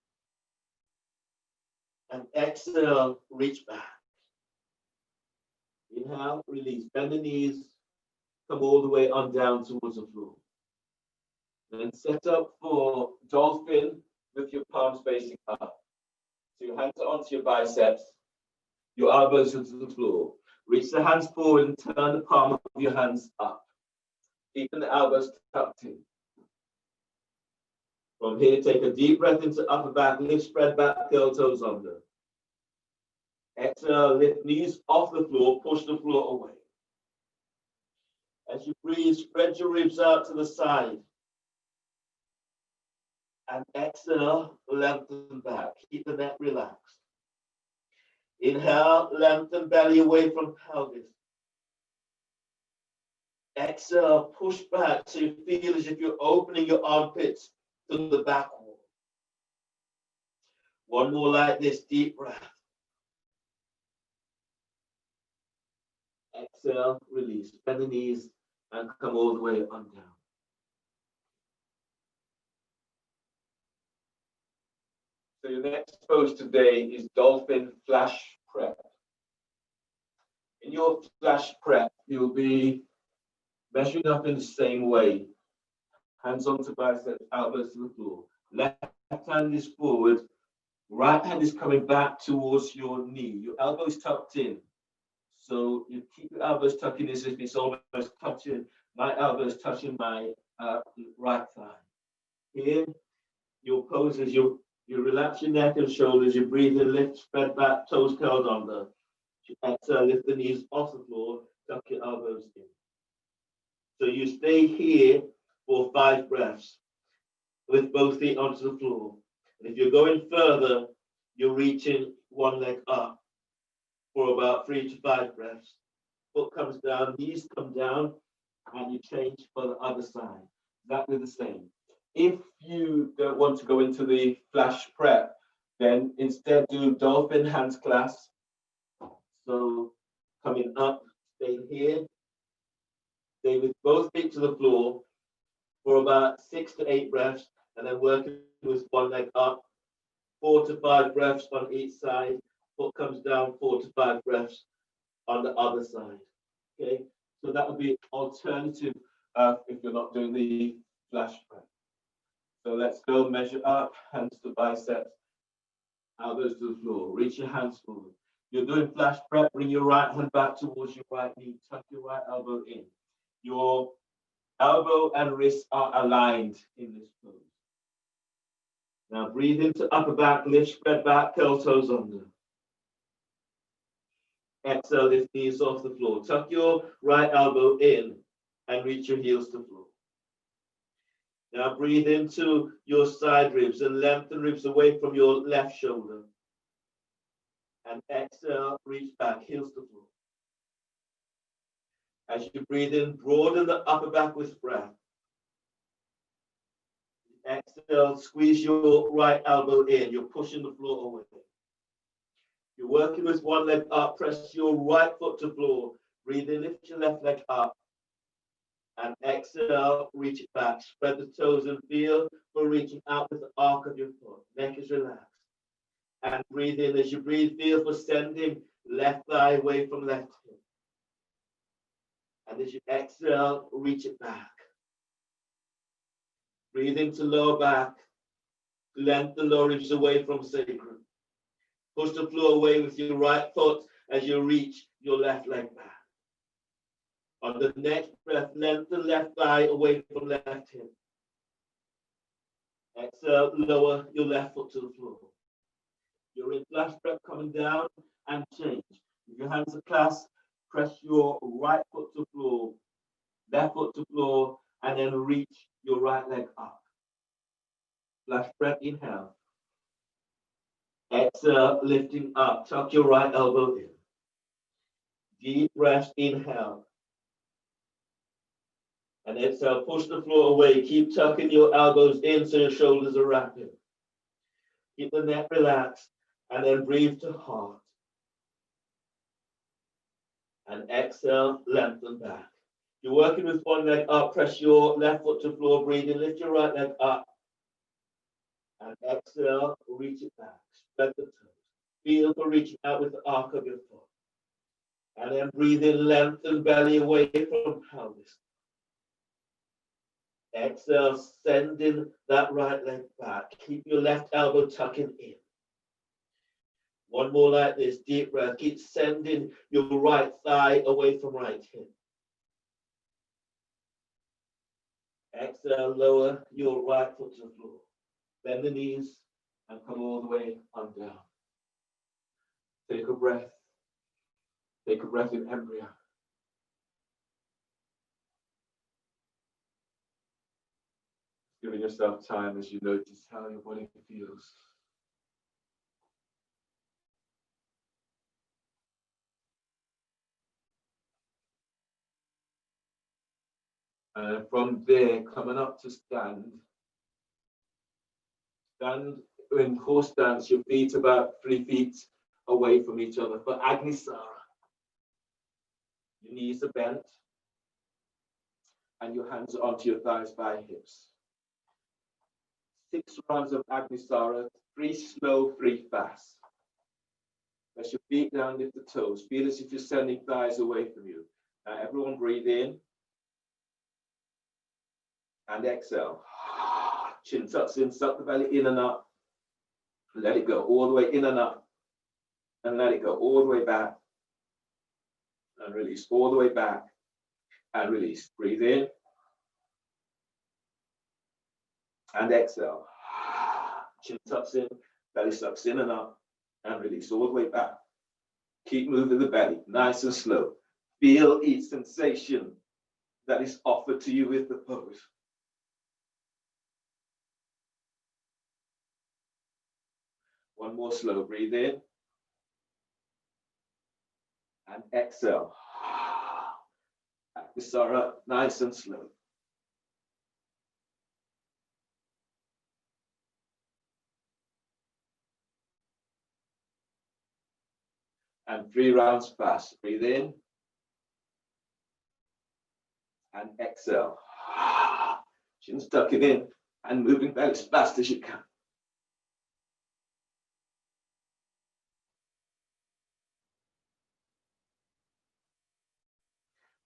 A: And exhale, reach back. Inhale, release, bend the knees, come all the way on down towards the floor. Then set up for dolphin with your palms facing up. So your hands are onto your biceps, your elbows into the floor. Reach the hands forward and turn the palm of your hands up, keeping the elbows tucked in. From here, take a deep breath into upper back, lift, spread back, curl toes under. Exhale, lift knees off the floor, push the floor away. As you breathe, spread your ribs out to the side. And exhale, lengthen back. Keep the neck relaxed. Inhale, lengthen belly away from pelvis. Exhale, push back so you feel as if you're opening your armpits to the back wall. One more like this, deep breath. Exhale, release. Bend the knees and come all the way on down. So your next pose today is dolphin flash prep. In your flash prep, you'll be measuring up in the same way. Hands onto biceps, elbows to the floor. Left hand is forward, right hand is coming back towards your knee. Your elbows tucked in. So you keep your elbows tucked in as if it's almost touching, my elbows touching my right thigh. Here, your pose is you relax your neck and shoulders, you breathe in, lift, spread back, toes curled under. You exhale, lift the knees off the floor, tuck your elbows in. So you stay here for 5 breaths with both feet onto the floor. And if you're going further, you're reaching one leg up for about 3 to 5 breaths. Foot comes down, knees come down, and you change for the other side. Exactly the same. If you don't want to go into the flash prep, then instead do dolphin hands clasp. So coming up, stay here, stay with both feet to the floor for about 6 to 8 breaths, and then working with one leg up, 4 to 5 breaths on each side. Foot comes down, 4 to 5 breaths on the other side. Okay, so that would be alternative if you're not doing the flash prep. So let's go, measure up, hands to biceps, elbows to the floor. Reach your hands forward. You're doing flash prep, bring your right hand back towards your right knee, tuck your right elbow in. Your elbow and wrist are aligned in this pose. Now breathe into upper back, lift, spread back, curl toes under. Exhale, lift knees off the floor. Tuck your right elbow in and reach your heels to floor. Now breathe into your side ribs and lengthen ribs away from your left shoulder. And exhale, reach back, heels to floor. As you breathe in, broaden the upper back with breath.
B: exhale, squeeze your right elbow in. You're pushing the floor away. You're working with one leg up. Press your right foot to floor. Breathe in, lift your left leg up. And exhale, reach it back. Spread the toes and feel for reaching out with the arc of your foot. Neck is relaxed. And breathe in. As you breathe, feel for sending left thigh away from left hip. And as you exhale, reach it back. Breathe into lower back. Lengthen the lower ribs away from sacrum. Push the floor away with your right foot as you reach your left leg back. On the next breath, lengthen left thigh away from left hip. Exhale, lower your left foot to the floor. You're in flash breath coming down and change. If your hands are clasped, press your right foot to floor, left foot to floor, and then reach your right leg up. Flash breath, inhale. Exhale, lifting up. Tuck your right elbow in. Deep breath, inhale. And exhale, push the floor away. Keep tucking your elbows in so your shoulders are wrapping. Keep the neck relaxed. And then breathe to heart. And exhale, lengthen back. You're working with one leg up. Press your left foot to floor. Breathe in. Lift your right leg up. And exhale, reach it back. Spread the toes. Feel for reaching out with the arc of your foot. And then breathe in, lengthen belly away from pelvis. Exhale, sending that right leg back. Keep your left elbow tucking in. One more like this, deep breath. Keep sending your right thigh away from right hip. Exhale, lower your right foot to the floor. Bend the knees and come all the way on down. Take a breath. Take a breath in embryo. Giving yourself time as you notice how your body feels. And from there, coming up to stand. Stand in horse stance, your feet about 3 feet away from each other. For Agnisara, your knees are bent and your hands are onto your thighs by hips. 6 rounds of Agnisara, 3 slow, 3 fast. Press your feet down, lift the toes. Feel as if you're sending thighs away from you. Now everyone breathe in and exhale. Chin tucks in, suck the belly in and up. Let it go all the way in and up. And let it go all the way back. And release all the way back. And release. Breathe in. And exhale. Chin tucks in, belly sucks in and up. And release all the way back. Keep moving the belly, nice and slow. Feel each sensation that is offered to you with the pose. One more slow, breathe in. And exhale. Agnisara, nice and slow. And 3 rounds fast. Breathe in. And exhale. Chin tuck it in and moving belly as fast as you can.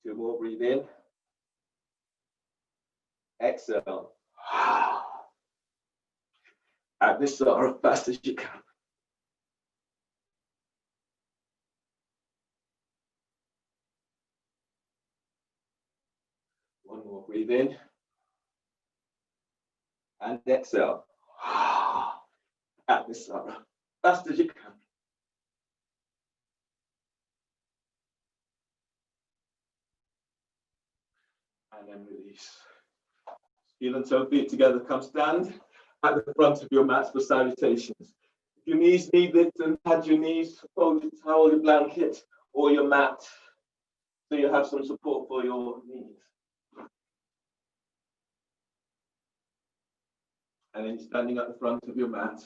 B: Two more, breathe in. Exhale. Agnisara, fast as you can. One more, breathe in. And exhale. Agnisara, fast as you can. And then release. Heel and toe feet together, come stand at the front of your mats for salutations. If your knees need it, then pad your knees, hold your towel, your blanket, or your mat, so you have some support for your knees.
A: And then standing at the front of your mat.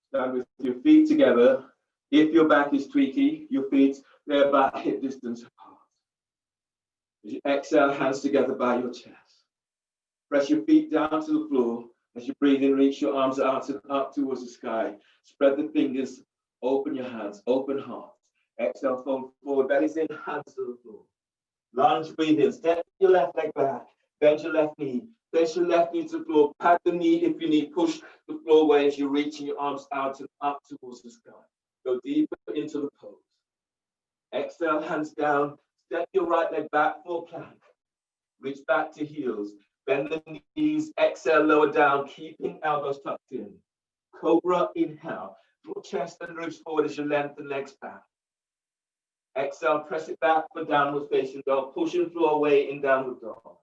A: Stand with your feet together. If your back is tweaky, your feet, they're about hip distance apart. As you exhale, hands together by your chest. Press your feet down to the floor. As you breathe in, reach your arms out and up towards the sky. Spread the fingers, open your hands, open heart. Exhale, fold forward, bellies in, hands to the floor. Lunge, breathe in, step your left leg back, bend your left knee, place your left knee to the floor, pat the knee if you need, push the floor away as you're reaching your arms out and up towards the sky. Go deeper into the pose. Exhale, hands down, step your right leg back for plank. Reach back to heels, bend the knees, exhale, lower down, keeping elbows tucked in. Cobra, inhale, draw chest and ribs forward as you lengthen legs back. Exhale, press it back for downward facing dog, pushing floor away in downward dog.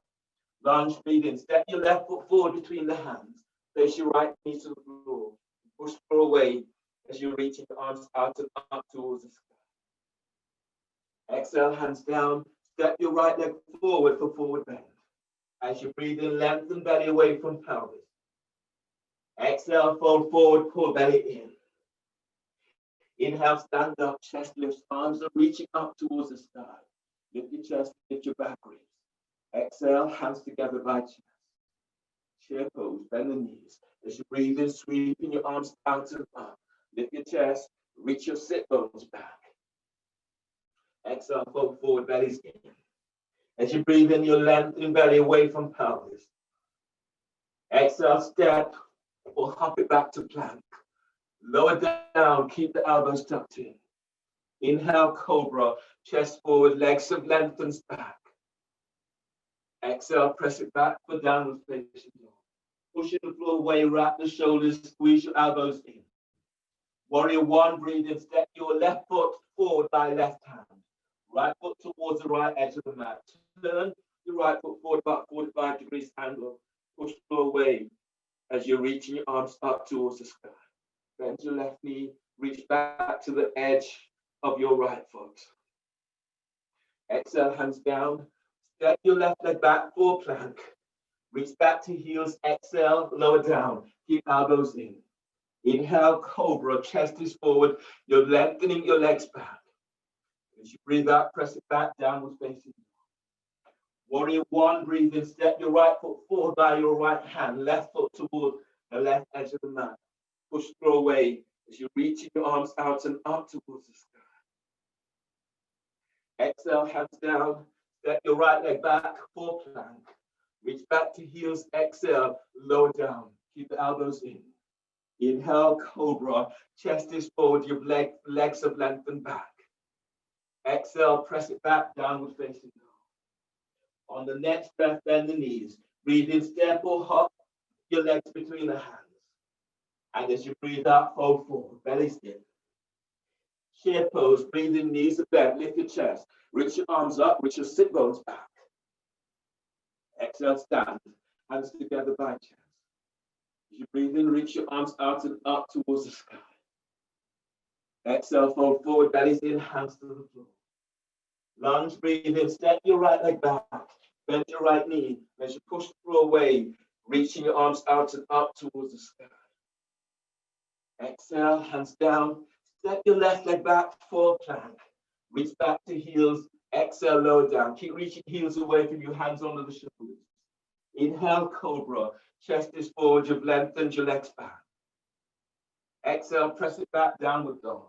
A: Lunge, breathe in, step your left foot forward between the hands, place your right knee to the floor, push floor away as you're reaching your arms out and up towards the sky. Exhale, hands down, step your right leg forward for forward bend. As you breathe in, lengthen belly away from pelvis. Exhale, fold forward, pull belly in. Inhale, stand up, chest lifts, arms are reaching up towards the sky. Lift your chest, lift your back ribs. Exhale, hands together by chest. Chair pose, bend the knees. As you breathe in, sweeping your arms out and up. Lift your chest, reach your sit bones back. Exhale, fold forward, bellies in. As you breathe in, your lengthening belly away from pelvis. Exhale, step or hop it back to plank. Lower down, keep the elbows tucked in. Inhale, cobra, chest forward, legs have lengthened back. Exhale, press it back for downward facing dog. Pushing the floor away, wrap the shoulders, squeeze your elbows in. Warrior one, breathe in, step your left foot forward by left hand. Right foot towards the right edge of the mat. Turn your right foot forward about 45 degrees angle. Push the floor away as you're reaching your arms up towards the sky. Bend your left knee, reach back to the edge of your right foot. Exhale, hands down. Step your left leg back for plank. Reach back to heels. Exhale, lower down. Keep elbows in. Inhale, cobra. Chest is forward. You're lengthening your legs back. As you breathe out, press it back, downward facing. Warrior one, breathe in. Step your right foot forward by your right hand. Left foot toward the left edge of the mat. Push through away as you're reaching your arms out and up towards the sky. Exhale, hands down. Step your right leg back for plank. Reach back to heels. Exhale, lower down. Keep the elbows in. Inhale, cobra. Chest is forward. Your legs have lengthened back. Exhale, press it back, downward facing dog. On the next breath, bend the knees. Breathe in, step or hop your legs between the hands. And as you breathe out, fold forward, belly stiff. Chair pose, breathe in, knees are bent, lift your chest. Reach your arms up, reach your sit bones back. Exhale, stand, hands together by chest. As you breathe in, reach your arms out and up towards the sky. Exhale, fold forward, bellies in, hands to the floor. Lunge, breathe in, step your right leg back, bend your right knee. As you push the floor away, reaching your arms out and up towards the sky. Exhale, hands down. Step your left leg back for plank. Reach back to heels. Exhale, lower down. Keep reaching heels away from you, hands under the shoulders. Inhale, cobra. Chest is forward. You've lengthened your legs back. Exhale, press it back, downward dog.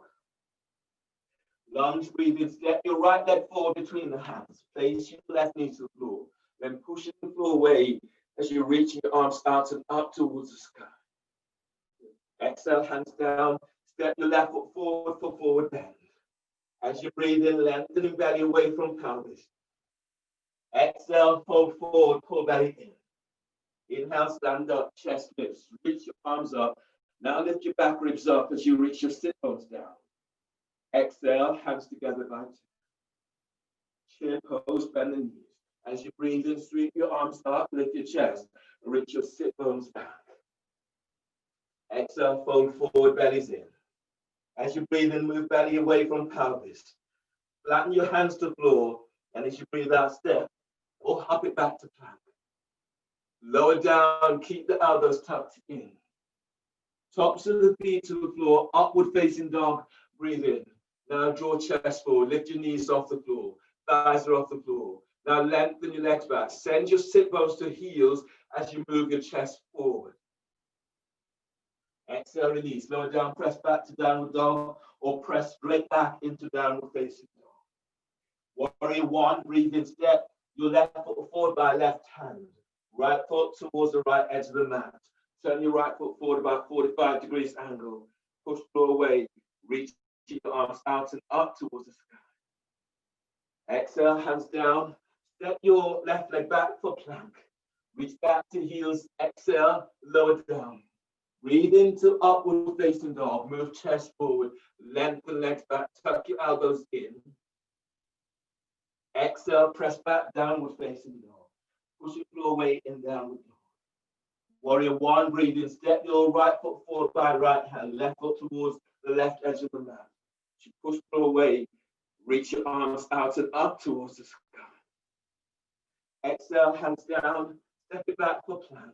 A: Lunge, breathe in. Step your right leg forward between the hands. Place your left knee to the floor. Then pushing the floor away as you're reaching your arms out and up towards the sky. Exhale, hands down. Step your left foot forward for forward bend. As you breathe in, lengthening belly away from pelvis. Exhale, fold forward, pull belly in. Inhale, stand up, chest lifts. Reach your arms up. Now lift your back ribs up as you reach your sit bones down. Exhale, hands together by chair pose, bend the knees. As you breathe in, sweep your arms up, lift your chest. Reach your sit bones back. Exhale, fold forward, bellies in. As you breathe in, move belly away from pelvis. Flatten your hands to the floor, and as you breathe out, step or hop it back to plank. Lower down, keep the elbows tucked in. Tops of the feet to the floor, upward facing dog, breathe in. Now draw chest forward, lift your knees off the floor, thighs are off the floor. Now lengthen your legs back, send your sit bones to heels as you move your chest forward. Exhale, release, lower down, press back to downward dog, or press straight back into downward facing dog. Warrior one, breathe in, step your left foot forward by left hand. Right foot towards the right edge of the mat. Turn your right foot forward about 45 degrees angle. Push floor away. Reach your arms out and up towards the sky. Exhale, hands down. Step your left leg back for plank. Reach back to heels. Exhale, lower down. Breathe into upward facing dog. Move chest forward. Lengthen legs back. Tuck your elbows in. Exhale, press back, downward facing dog. Push your floor away in downward dog. Warrior one, breathe in. Step your right foot forward by right hand. Left foot towards the left edge of the mat. You push floor away. Reach your arms out and up towards the sky. Exhale, hands down. Step it back for plank.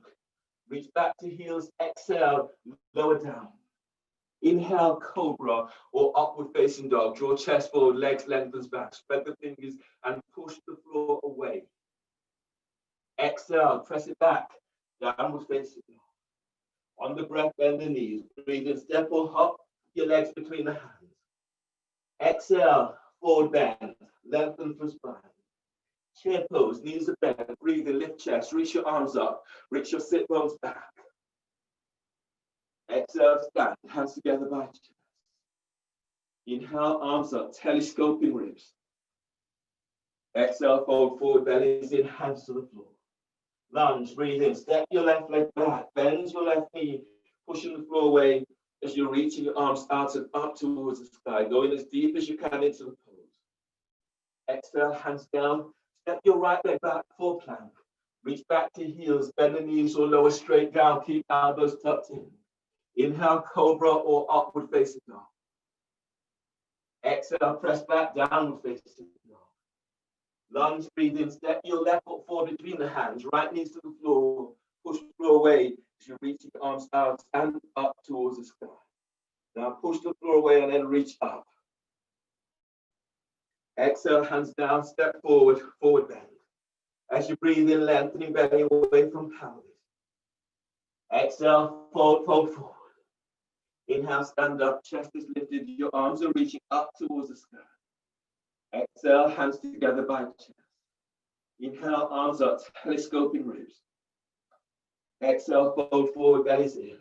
A: Reach back to heels. Exhale, lower down. Inhale, cobra or upward facing dog. Draw chest forward, legs lengthens back. Spread the fingers and push the floor away. Exhale, press it back. Downward facing dog. On the breath, bend the knees. Breathe in, step or hop your legs between the hands. Exhale, forward bend. Lengthen for spine. Chair pose, knees are bent. Breathe in, lift chest. Reach your arms up. Reach your sit bones back. Exhale, stand, hands together by chest. Inhale, arms up, telescoping ribs. Exhale, fold forward, bellies in, hands to the floor. Lunge, breathe in, step your left leg back, bend your left knee, pushing the floor away as you're reaching your arms out and up towards the sky, going as deep as you can into the pose. Exhale, hands down, step your right leg back for plank. Reach back to heels, bend the knees or lower straight down, keep elbows tucked in. Inhale, cobra or upward facing dog. Exhale, press back, downward facing dog. Lunge, breathe in, step your left foot forward between the hands, right knees to the floor, push the floor away as you reach your arms out and up towards the sky. Now push the floor away and then reach up. Exhale, hands down, step forward, forward bend. As you breathe in, lengthening belly away from pelvis. Exhale, fold forward. Inhale, stand up, chest is lifted, your arms are reaching up towards the sky. Exhale, hands together by chest. Inhale, arms up, telescoping ribs. Exhale, fold forward, bellies in.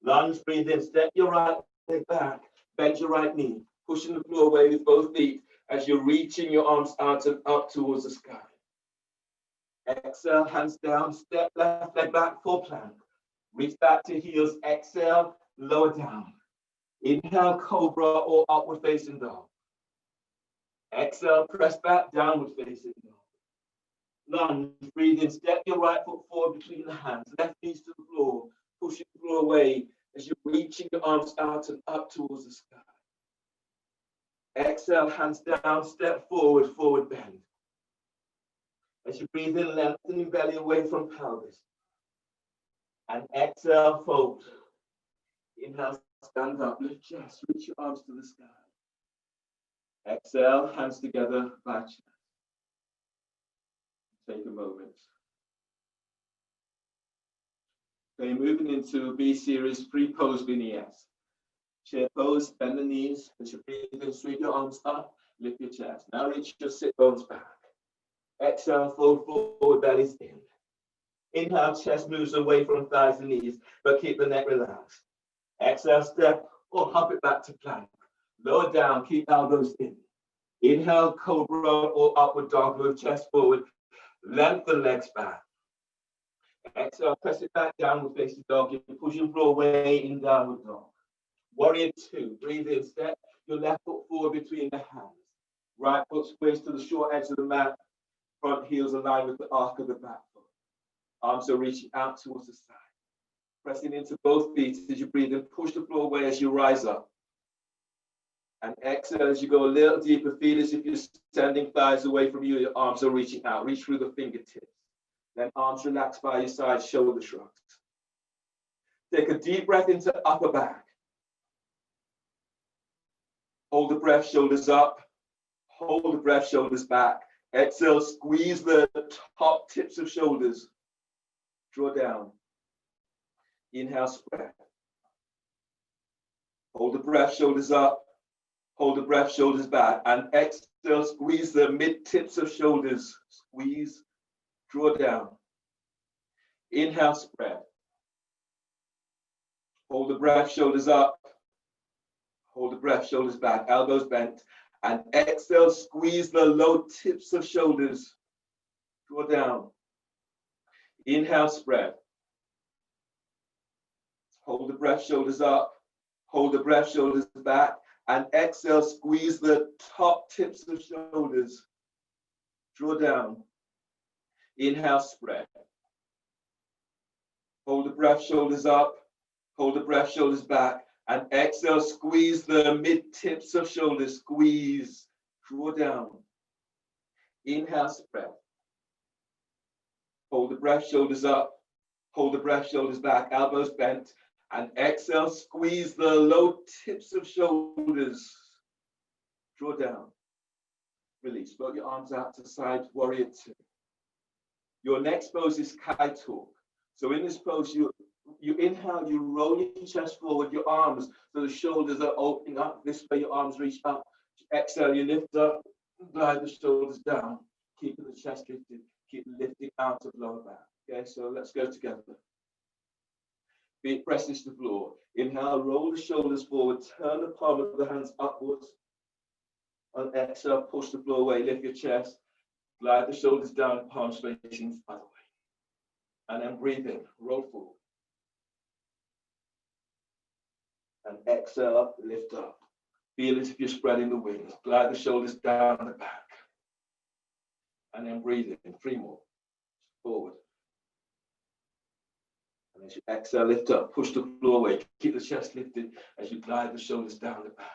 A: Lunge, breathe in, step your right leg back, bend your right knee, pushing the floor away with both feet as you're reaching your arms out and up towards the sky. Exhale, hands down, step left leg back for plank. Reach back to heels, exhale, lower down. Inhale, cobra or upward facing dog. Exhale, press back, downward facing dog. Lunge, breathe in, step your right foot forward between the hands, left knees to the floor, pushing the floor away as you're reaching your arms out and up towards the sky. Exhale, hands down, step forward, forward bend. As you breathe in, lengthening belly away from pelvis. And exhale, fold. Inhale, stand up, lift chest, reach your arms to the sky. Exhale, hands together by chest. Take a moment. Okay, moving into B series, free pose vignettes. Chair pose, bend the knees, as you breathe in, sweep your arms up, lift your chest. Now reach your sit bones back. Exhale, fold forward, bellies in. Inhale, chest moves away from thighs and knees, but keep the neck relaxed. Exhale, step or hop it back to plank. Lower down, keep elbows in. Inhale, cobra or upward dog, move chest forward, lengthen legs back. Exhale, press it back, downward facing dog. You're pushing floor away in downward dog. Warrior two, breathe in, step your left foot forward between the hands. Right foot squares to the short edge of the mat. Front heels align with the arc of the back foot. Arms are reaching out towards the side. Pressing into both feet as you breathe in. Push the floor away as you rise up. And exhale as you go a little deeper. Feel as if you're standing thighs away from you. Your arms are reaching out. Reach through the fingertips. Then arms relaxed by your side, shoulder shrugs. Take a deep breath into upper back. Hold the breath, shoulders up. Hold the breath, shoulders back. Exhale, squeeze the top tips of shoulders. Draw down. Inhale, spread. Hold the breath, shoulders up. Hold the breath, shoulders back. And exhale, squeeze the mid tips of shoulders. Squeeze, draw down. Inhale, spread. Hold the breath, shoulders up. Hold the breath, shoulders back, elbows bent. And exhale, squeeze the low tips of shoulders. Draw down. Inhale, spread. Hold the breath, shoulders up. Hold the breath, shoulders back. And exhale, squeeze the top tips of shoulders. Draw down. Inhale, spread. Hold the breath, shoulders up. Hold the breath, shoulders back. And exhale, squeeze the mid tips of shoulders. Squeeze, draw down. Inhale, spread. Hold the breath, shoulders up. Hold the breath, shoulders back, elbows bent. And exhale, squeeze the low tips of shoulders. Draw down. Release. Float your arms out to side, warrior two. Your next pose is Kai Talk. So in this pose, you inhale, you roll your chest forward, your arms, so the shoulders are opening up. This way, your arms reach up. Exhale, you lift up, glide the shoulders down, keeping the chest lifted, keep lifting out of lower back. Okay, so let's go together. Feet presses to the floor. Inhale, roll the shoulders forward, turn the palm of the hands upwards. On exhale, push the floor away, lift your chest, glide the shoulders down, palms facing the other way. And then breathe in, roll forward. And exhale, lift up. Feel as if you're spreading the wings. Glide the shoulders down the back. And then breathe in, 3 more. Forward. And as you exhale, lift up, push the floor away. Keep the chest lifted as you glide the shoulders down the back.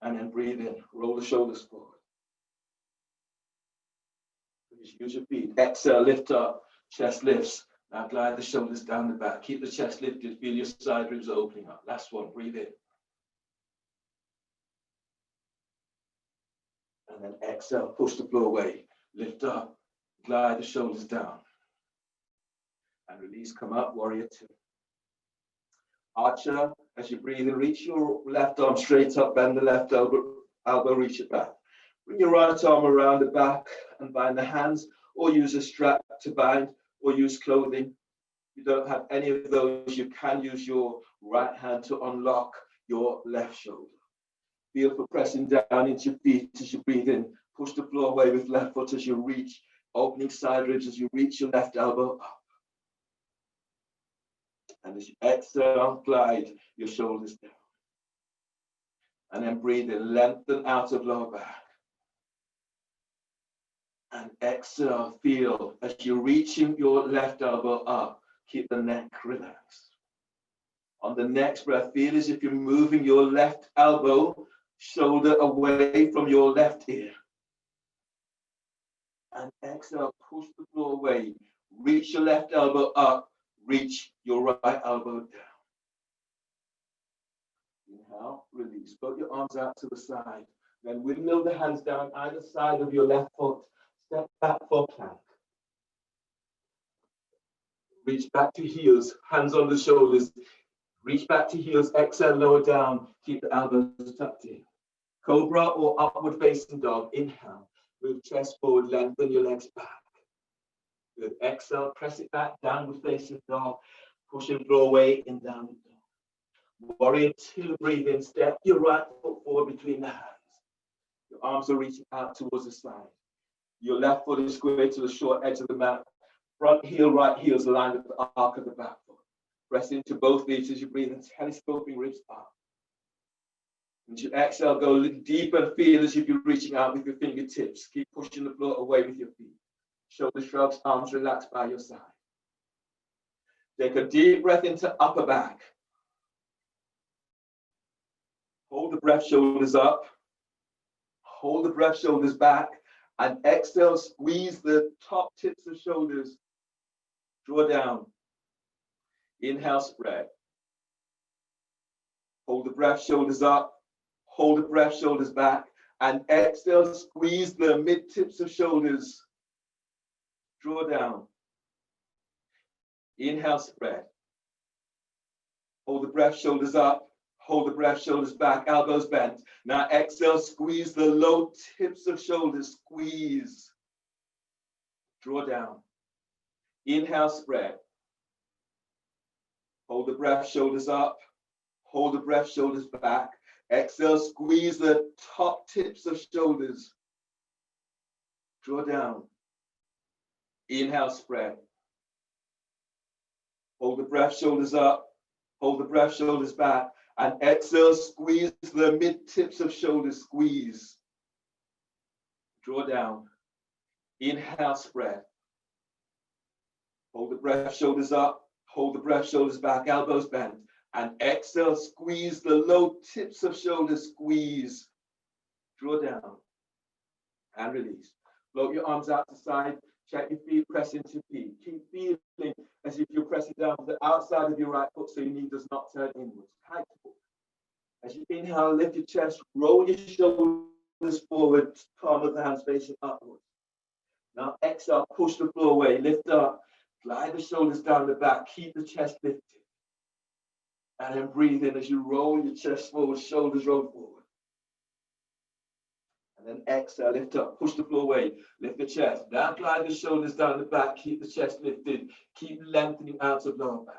A: And then breathe in, roll the shoulders forward. Just use your feet. Exhale, lift up, chest lifts. Now glide the shoulders down the back. Keep the chest lifted. Feel your side ribs opening up. Last one. Breathe in. And then exhale. Push the floor away. Lift up. Glide the shoulders down. And release. Come up. Warrior two. Archer. As you breathe in, reach your left arm straight up. Bend the left elbow. Reach it back. Bring your right arm around the back and bind the hands. Or use a strap to bind. Or use clothing. If you don't have any of those, you can use your right hand to unlock your left shoulder. Feel for pressing down into your feet as you breathe in. Push the floor away with left foot as you reach, opening side ribs as you reach your left elbow up. And as you exhale, glide your shoulders down. And then breathe in, lengthen out of lower back. And exhale, feel as you're reaching your left elbow up, keep the neck relaxed. On the next breath, feel as if you're moving your left elbow, shoulder away from your left ear. And exhale, push the floor away. Reach your left elbow up, reach your right elbow down. Inhale, release. Put your arms out to the side. Then windmill the hands down either side of your left foot. Step back for plank. Reach back to heels, hands on the shoulders. Reach back to heels, exhale, lower down. Keep the elbows tucked in. Cobra or upward facing dog. Inhale, move chest forward, lengthen your legs back. Good. Exhale, press it back, downward facing dog. Pushing floor away in downward dog. Warrior two, breathe in, step your right foot forward between the hands. Your arms are reaching out towards the side. Your left foot is squared to the short edge of the mat. Front heel, right heel is aligned with the arc of the back foot. Press into both knees as you breathe in, telescoping ribs up. As you exhale, go a little deeper and feel as if you're reaching out with your fingertips. Keep pushing the floor away with your feet. Shoulder shrugs, arms relaxed by your side. Take a deep breath into upper back. Hold the breath, shoulders up. Hold the breath, shoulders back.
B: And exhale, squeeze the top tips of shoulders. Draw down. Inhale, spread. Hold the breath, shoulders up. Hold the breath, shoulders back. And exhale, squeeze the mid tips of shoulders. Draw down. Inhale, spread. Hold the breath, shoulders up. Hold the breath, shoulders back, elbows bent. Now exhale, squeeze the low tips of shoulders. Squeeze. Draw down. Inhale, spread. Hold the breath, shoulders up. Hold the breath, shoulders back. Exhale, squeeze the top tips of shoulders. Draw down. Inhale, spread. Hold the breath, shoulders up. Hold the breath, shoulders back. And exhale, squeeze the mid tips of shoulders. Squeeze. Draw down. Inhale, spread. Hold the breath, shoulders up. Hold the breath, shoulders back, elbows bent. And exhale, squeeze the low tips of shoulders. Squeeze. Draw down. And release. Float your arms out to side. Check your feet, press into your feet. Keep feeling as if you're pressing down to the outside of your right foot so your knee does not turn inwards. Tight pull. As you inhale, lift your chest, roll your shoulders forward, palm of the hands facing upwards. Now exhale, push the floor away, lift up, glide the shoulders down the back, keep the chest lifted. And then breathe in as you roll your chest forward, shoulders roll forward. And then exhale, lift up, push the floor away, lift the chest. Now glide the shoulders down the back, keep the chest lifted, keep lengthening out of lower back.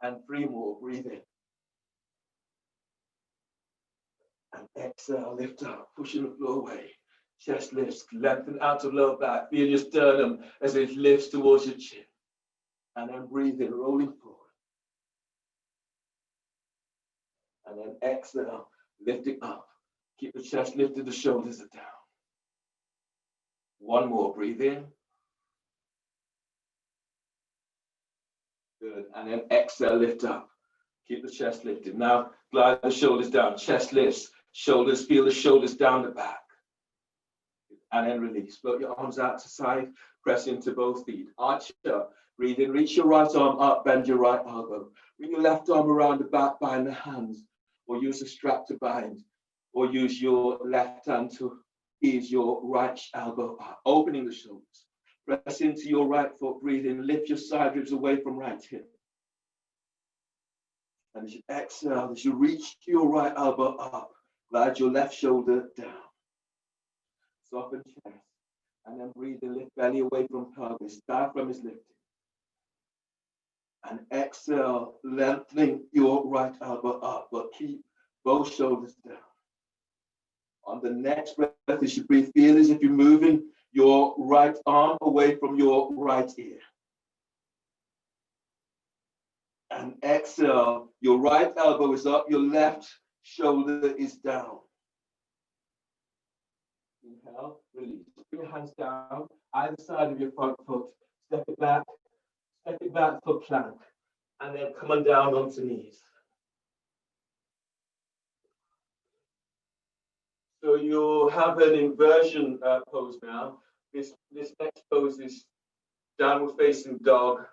B: And 3 more, breathe in. And exhale, lift up, pushing the floor away. Chest lifts, lengthen out of lower back. Feel your sternum as it lifts towards your chin. And then breathe in, rolling forward. And then exhale, lifting up. Keep the chest lifted, the shoulders are down. 1 more, breathe in. Good, and then exhale, lift up. Keep the chest lifted. Now glide the shoulders down, chest lifts, shoulders, feel the shoulders down the back. And then release. Float your arms out to side, press into both feet. Arch up, breathe in, reach your right arm up, bend your right elbow. Bring your left arm around the back, bind the hands, or use a strap to bind. Or use your left hand to ease your right elbow up, opening the shoulders. Press into your right foot, breathe in, lift your side ribs away from right hip. And as you exhale, as you reach your right elbow up, glide your left shoulder down. Soften chest. And then breathe in, lift belly away from pelvis. Diaphragm is lifted. And exhale, lengthening your right elbow up, but keep both shoulders down. On the next breath, as you breathe, feel as if you're moving your right arm away from your right ear. And exhale, your right elbow is up, your left shoulder is down. Inhale, release. Bring your hands down, either side of your front foot. Step it back for plank. And then come on down onto knees. So you'll have an inversion pose now. This next pose is downward facing dog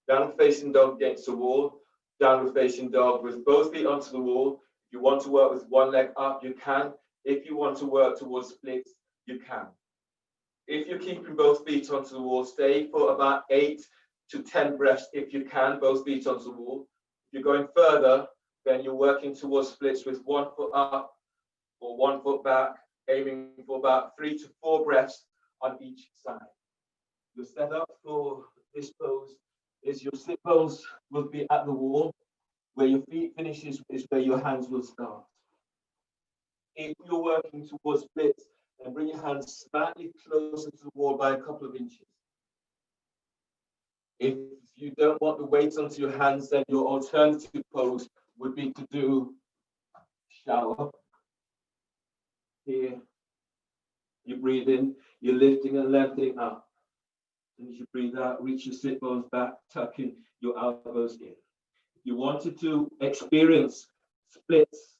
B: against the wall, downward facing dog with both feet onto the wall. If you want to work with one leg up, you can. If you want to work towards splits, you can. If you're keeping both feet onto the wall, stay for about 8 to 10 breaths if you can, both feet onto the wall. If you're going further, then you're working towards splits with 1 foot up or 1 foot back, aiming for about 3 to 4 breaths on each side. The setup for this pose is your sit bones will be at the wall. Where your feet finishes is where your hands will start. If you're working towards splits, then bring your hands slightly closer to the wall by a couple of inches. If you don't want the weight onto your hands, then your alternative pose would be to do shower. Here, you breathe in, you're lifting and lengthening up. And as you breathe out, reach your sit bones back, tucking your elbows in. If you wanted to experience splits,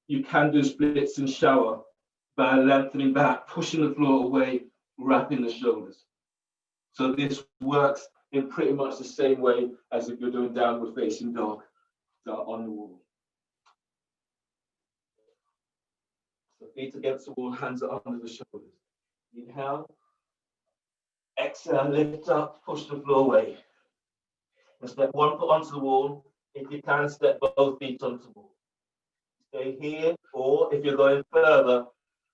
B: you can do splits in shower.
A: by lengthening back, pushing the floor away, wrapping the shoulders. So this works in pretty much the same way as if you're doing downward facing dog on the wall. So feet against the wall, hands are under the shoulders. Inhale. Exhale, lift up, push the floor away. And step one foot onto the wall. If you can, step both feet onto the wall. Stay here, or if you're going further,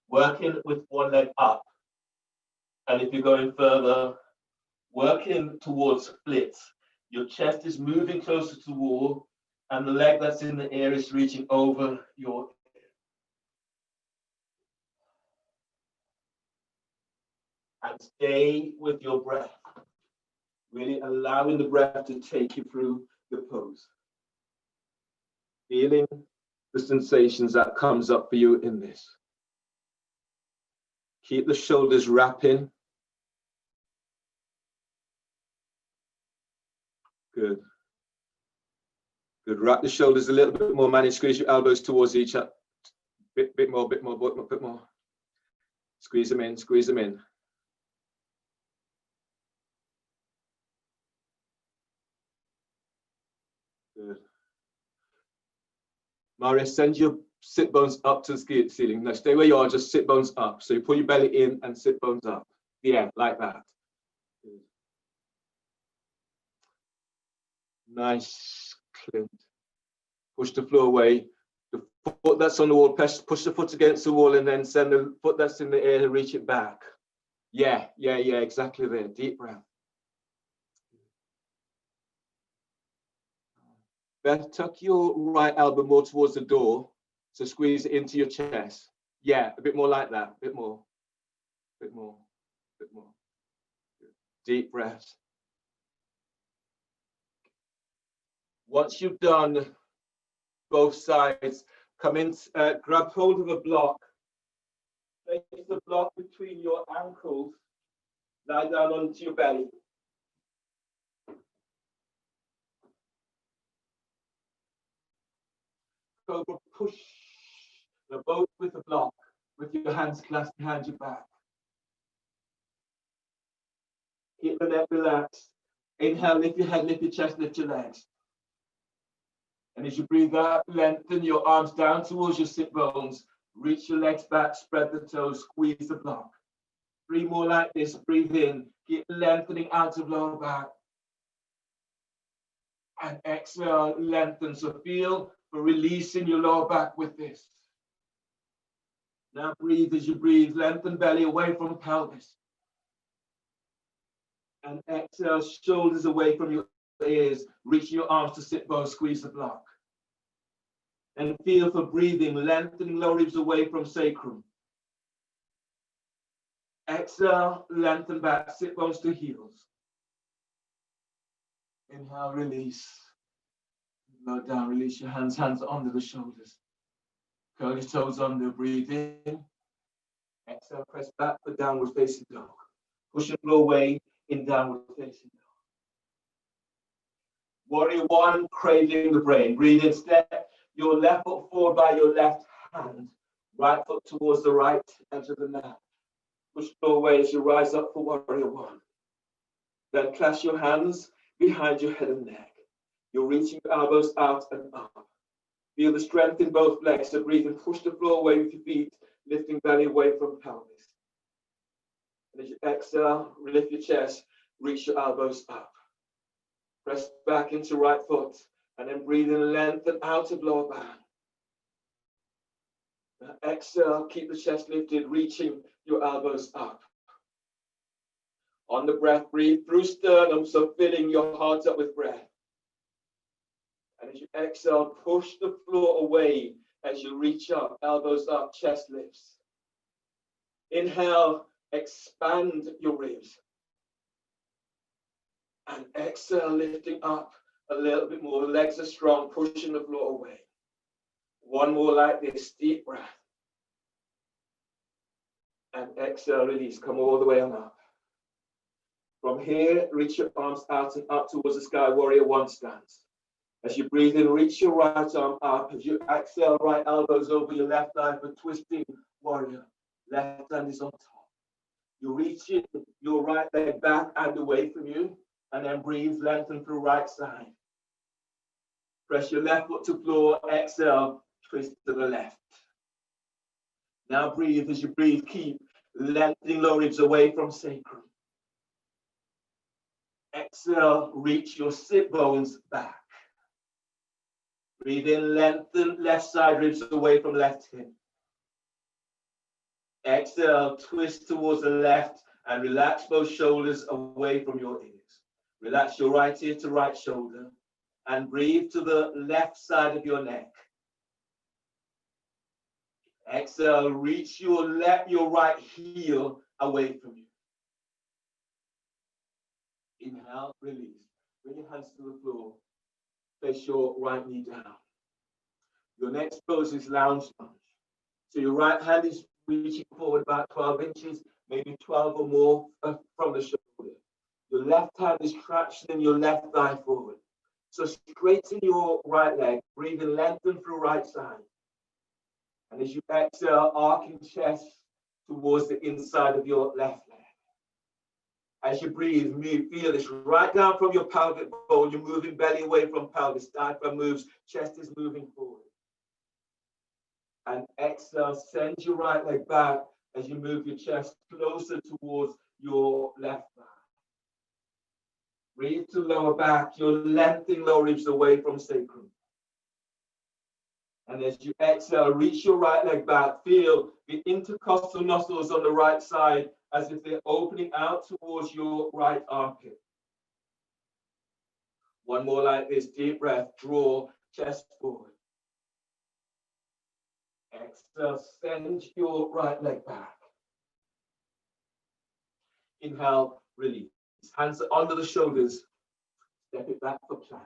A: working with one leg up. And if you're going further, working towards splits. Your chest is moving closer to the wall, and the leg that's in the air is reaching over your ear. And stay with your breath. Really allowing the breath to take you through the pose. Feeling the sensations that comes up for you in this. Keep the shoulders wrapping. Good. Good. Wrap the shoulders a little bit more, man. Squeeze your elbows towards each other. Bit more. Squeeze them in, squeeze them in. Good. Maria, send your sit bones up to the ceiling. No, stay where you are, just sit bones up. So you pull your belly in and sit bones up. Yeah, like that. Good. Nice, Clint. Push the floor away. The foot that's on the wall, push the foot against the wall and then send the foot that's in the air to reach it back. Yeah, exactly there. Deep breath. Beth, tuck your right elbow more towards the door. So squeeze it into your chest. Yeah, a bit more like that. A bit more. Deep breath. Once you've done both sides, come in, grab hold of a block. Place the block between your ankles. Lie down onto your belly. Cobra push the boat with the block, with your hands clasped behind your back. Keep the neck relaxed. Inhale, lift your head, lift your chest, lift your legs. And as you breathe out, lengthen your arms down towards your sit bones. Reach your legs back, spread the toes, squeeze the block. 3 more like this. Breathe in. Keep lengthening out of lower back. And exhale, lengthen. So feel for releasing your lower back with this. Now breathe as you breathe. Lengthen belly away from pelvis. And exhale, shoulders away from your ears. Reach your arms to sit bones, squeeze the block. And feel for breathing, lengthening lower ribs away from sacrum. Exhale, lengthen back, sit bones to heels. Inhale, release. Lower down, release your hands under the shoulders. Curl your toes under, breathe in. Exhale, press back for downward facing dog. Push and blow away in downward facing dog. Warrior 1, cradling the brain. Breathe in, step your left foot forward by your left hand. Right foot towards the right edge of the mat. Push blow away as you rise up for Warrior 1. Then clasp your hands behind your head and neck. You're reaching your elbows out and up. Feel the strength in both legs. So breathe and push the floor away with your feet, lifting belly away from pelvis. And as you exhale, lift your chest, reach your elbows up. Press back into right foot, and then breathe in, lengthen out of lower back. Now exhale, keep the chest lifted, reaching your elbows up. On the breath, breathe through sternum, so filling your heart up with breath. And as you exhale, push the floor away as you reach up, elbows up, chest lifts. Inhale, expand your ribs. And exhale, lifting up a little bit more. The legs are strong, pushing the floor away. 1 more like this, deep breath. And exhale, release, come all the way on up. From here, reach your arms out and up towards the sky, Warrior 1 stance. As you breathe in, reach your right arm up. As you exhale, right elbows over your left thigh for twisting warrior. Left hand is on top. You reach your right leg back and away from you, and then breathe, lengthen through right side. Press your left foot to floor, exhale, twist to the left. Now breathe. As you breathe, keep lengthening lower ribs away from sacrum. Exhale, reach your sit bones back. Breathe in, lengthen left side ribs away from left hip. Exhale, twist towards the left and relax both shoulders away from your ears. Relax your right ear to right shoulder and breathe to the left side of your neck. Exhale, reach your right heel away from you. Inhale, release. Bring your hands to the floor. Place your right knee down. Your next pose is lounge lunge. So your right hand is reaching forward about 12 inches, maybe 12 or more from the shoulder. Your left hand is traction your left thigh forward. So straighten your right leg, breathe and lengthen through right side. And as you exhale, arcing chest towards the inside of your left leg. As you breathe, feel this right down from your pelvic bone. You're moving belly away from pelvis. Diaphragm moves, chest is moving forward. And exhale, send your right leg back as you move your chest closer towards your left thigh. Breathe to lower back. You're lengthening lower ribs away from sacrum. And as you exhale, reach your right leg back. Feel the intercostal muscles on the right side as if they're opening out towards your right armpit. One more like this. Deep breath. Draw chest forward. Exhale, send your right leg back. Inhale, release. Hands under the shoulders. Step it back for plank.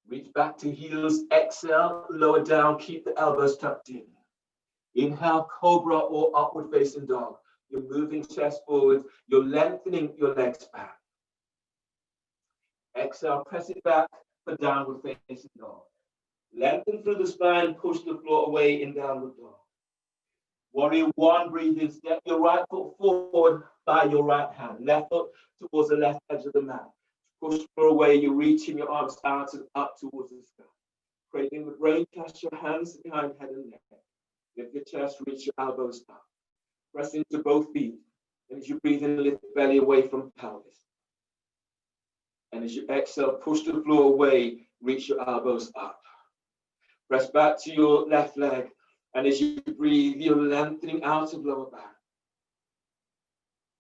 A: Reach back to heels. Exhale, lower down. Keep the elbows tucked in. Inhale, cobra or upward facing dog. You're moving chest forward. You're lengthening your legs back. Exhale, press it back for downward facing dog. Lengthen through the spine. Push the floor away in downward dog. Warrior one, breathe in. Step your right foot forward by your right hand. Left foot towards the left edge of the mat. Push the floor away. You're reaching your arms out and up towards the sky. Creating the brain, cast your hands behind head and neck. Lift your chest, reach your elbows up. Press into both feet. And as you breathe in, lift the belly away from pelvis. And as you exhale, push the floor away, reach your elbows up. Press back to your left leg. And as you breathe, you're lengthening out of lower back.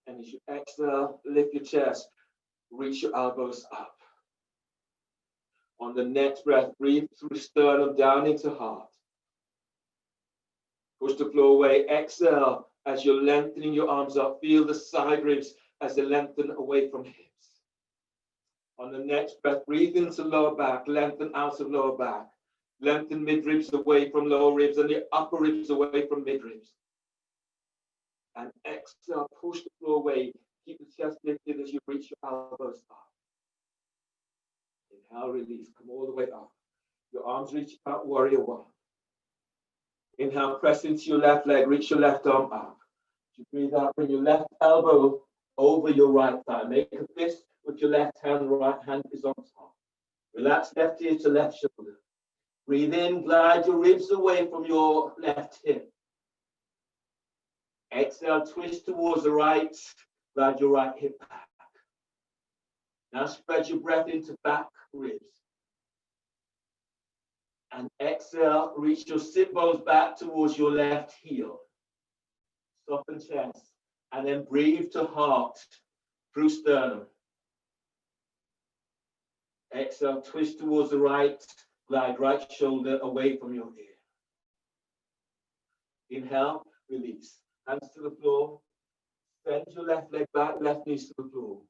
A: And as you exhale, lift your chest, reach your elbows up. On the next breath, breathe through sternum down into heart. Push the floor away. Exhale as you're lengthening your arms up. Feel the side ribs as they lengthen away from hips. On the next breath, breathe into lower back. Lengthen out of lower back. Lengthen mid-ribs away from lower ribs and the upper ribs away from mid-ribs. And exhale, push the floor away. Keep the chest lifted as you reach your elbows up. Inhale, release. Come all the way up. Your arms reach out, warrior one. Inhale, press into your left leg. Reach your left arm up. As you breathe out, bring your left elbow over your right thigh. Make a fist with your left hand. Right hand is on top. Relax left ear to left shoulder. Breathe in, glide your ribs away from your left hip. Exhale, twist towards the right, glide your right hip back. Now spread your breath into back ribs. And exhale, reach your sit bones back towards your left heel. Soften chest. And then breathe to heart through sternum. Exhale, twist towards the right. Glide right shoulder away from your ear. Inhale, release. Hands to the floor. Bend your left leg back, left knee to the floor.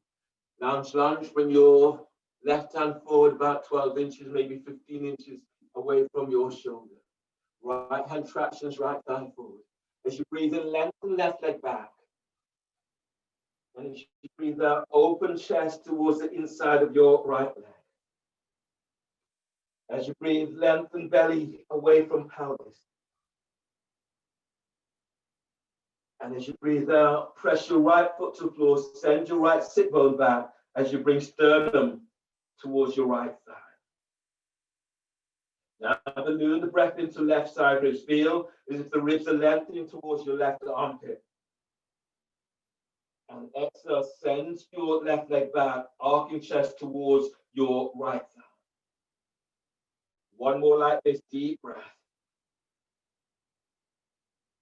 A: Lounge lunge, bring your left hand forward about 12 inches, maybe 15 inches away from your shoulder. Right hand tractions, right thigh forward. As you breathe in, lengthen left leg back. And as you breathe out, open chest towards the inside of your right leg. As you breathe, lengthen belly away from pelvis. And as you breathe out, press your right foot to the floor, send your right sit bone back as you bring sternum towards your right thigh. Now, balloon the breath into left side ribs. Feel as if the ribs are lengthening towards your left armpit. And exhale, send your left leg back, arcing chest towards your right thigh. One more like this, deep breath.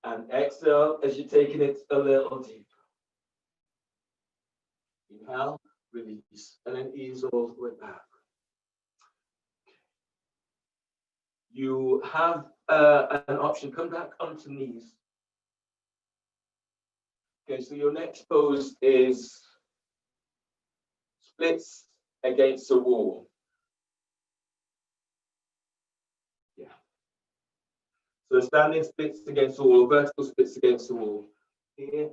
A: And exhale as you're taking it a little deeper. Inhale, release, and then ease all the way back. You have an option, come back onto knees. Okay, so your next pose is splits against the wall. Yeah. So standing splits against the wall, vertical splits against the wall. Here.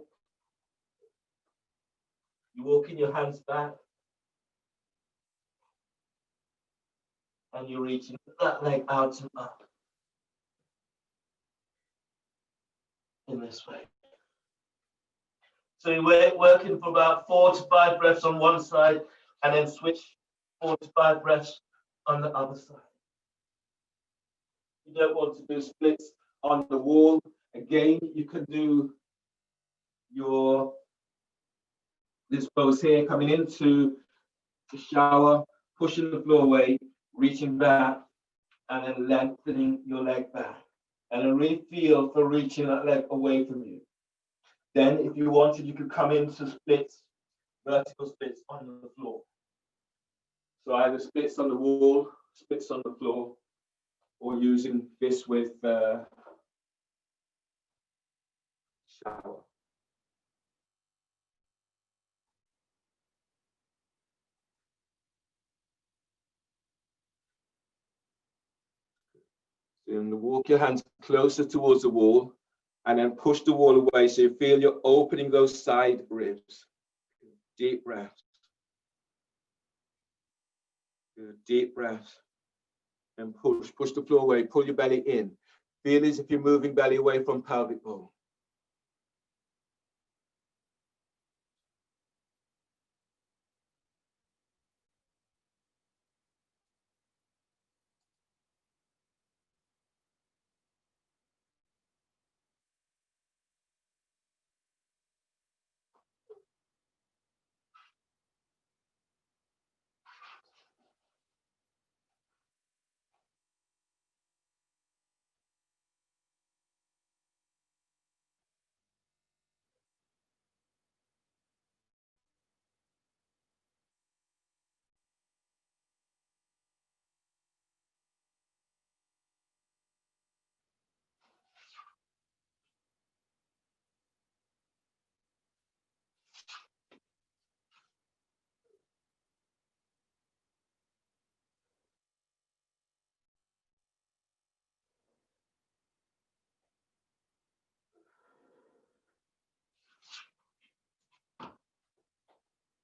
A: You're walking your hands back. And you're reaching that leg out and up. In this way. So you're working for about 4 to 5 breaths on one side and then switch 4 to 5 breaths on the other side. You don't want to do splits on the wall. Again, you can do this pose here, coming into the shower, pushing the floor away, reaching back, and then lengthening your leg back. And then really feel for reaching that leg away from you. Then, if you wanted, you could come into splits, vertical splits on the floor. So either splits on the wall, splits on the floor, or using this with shower. So you're going to walk your hands closer towards the wall and then push the wall away so you feel you're opening those side ribs. Deep breath. Good. Deep breath. And push the floor away, pull your belly in. Feel as if you're moving belly away from pelvic bone.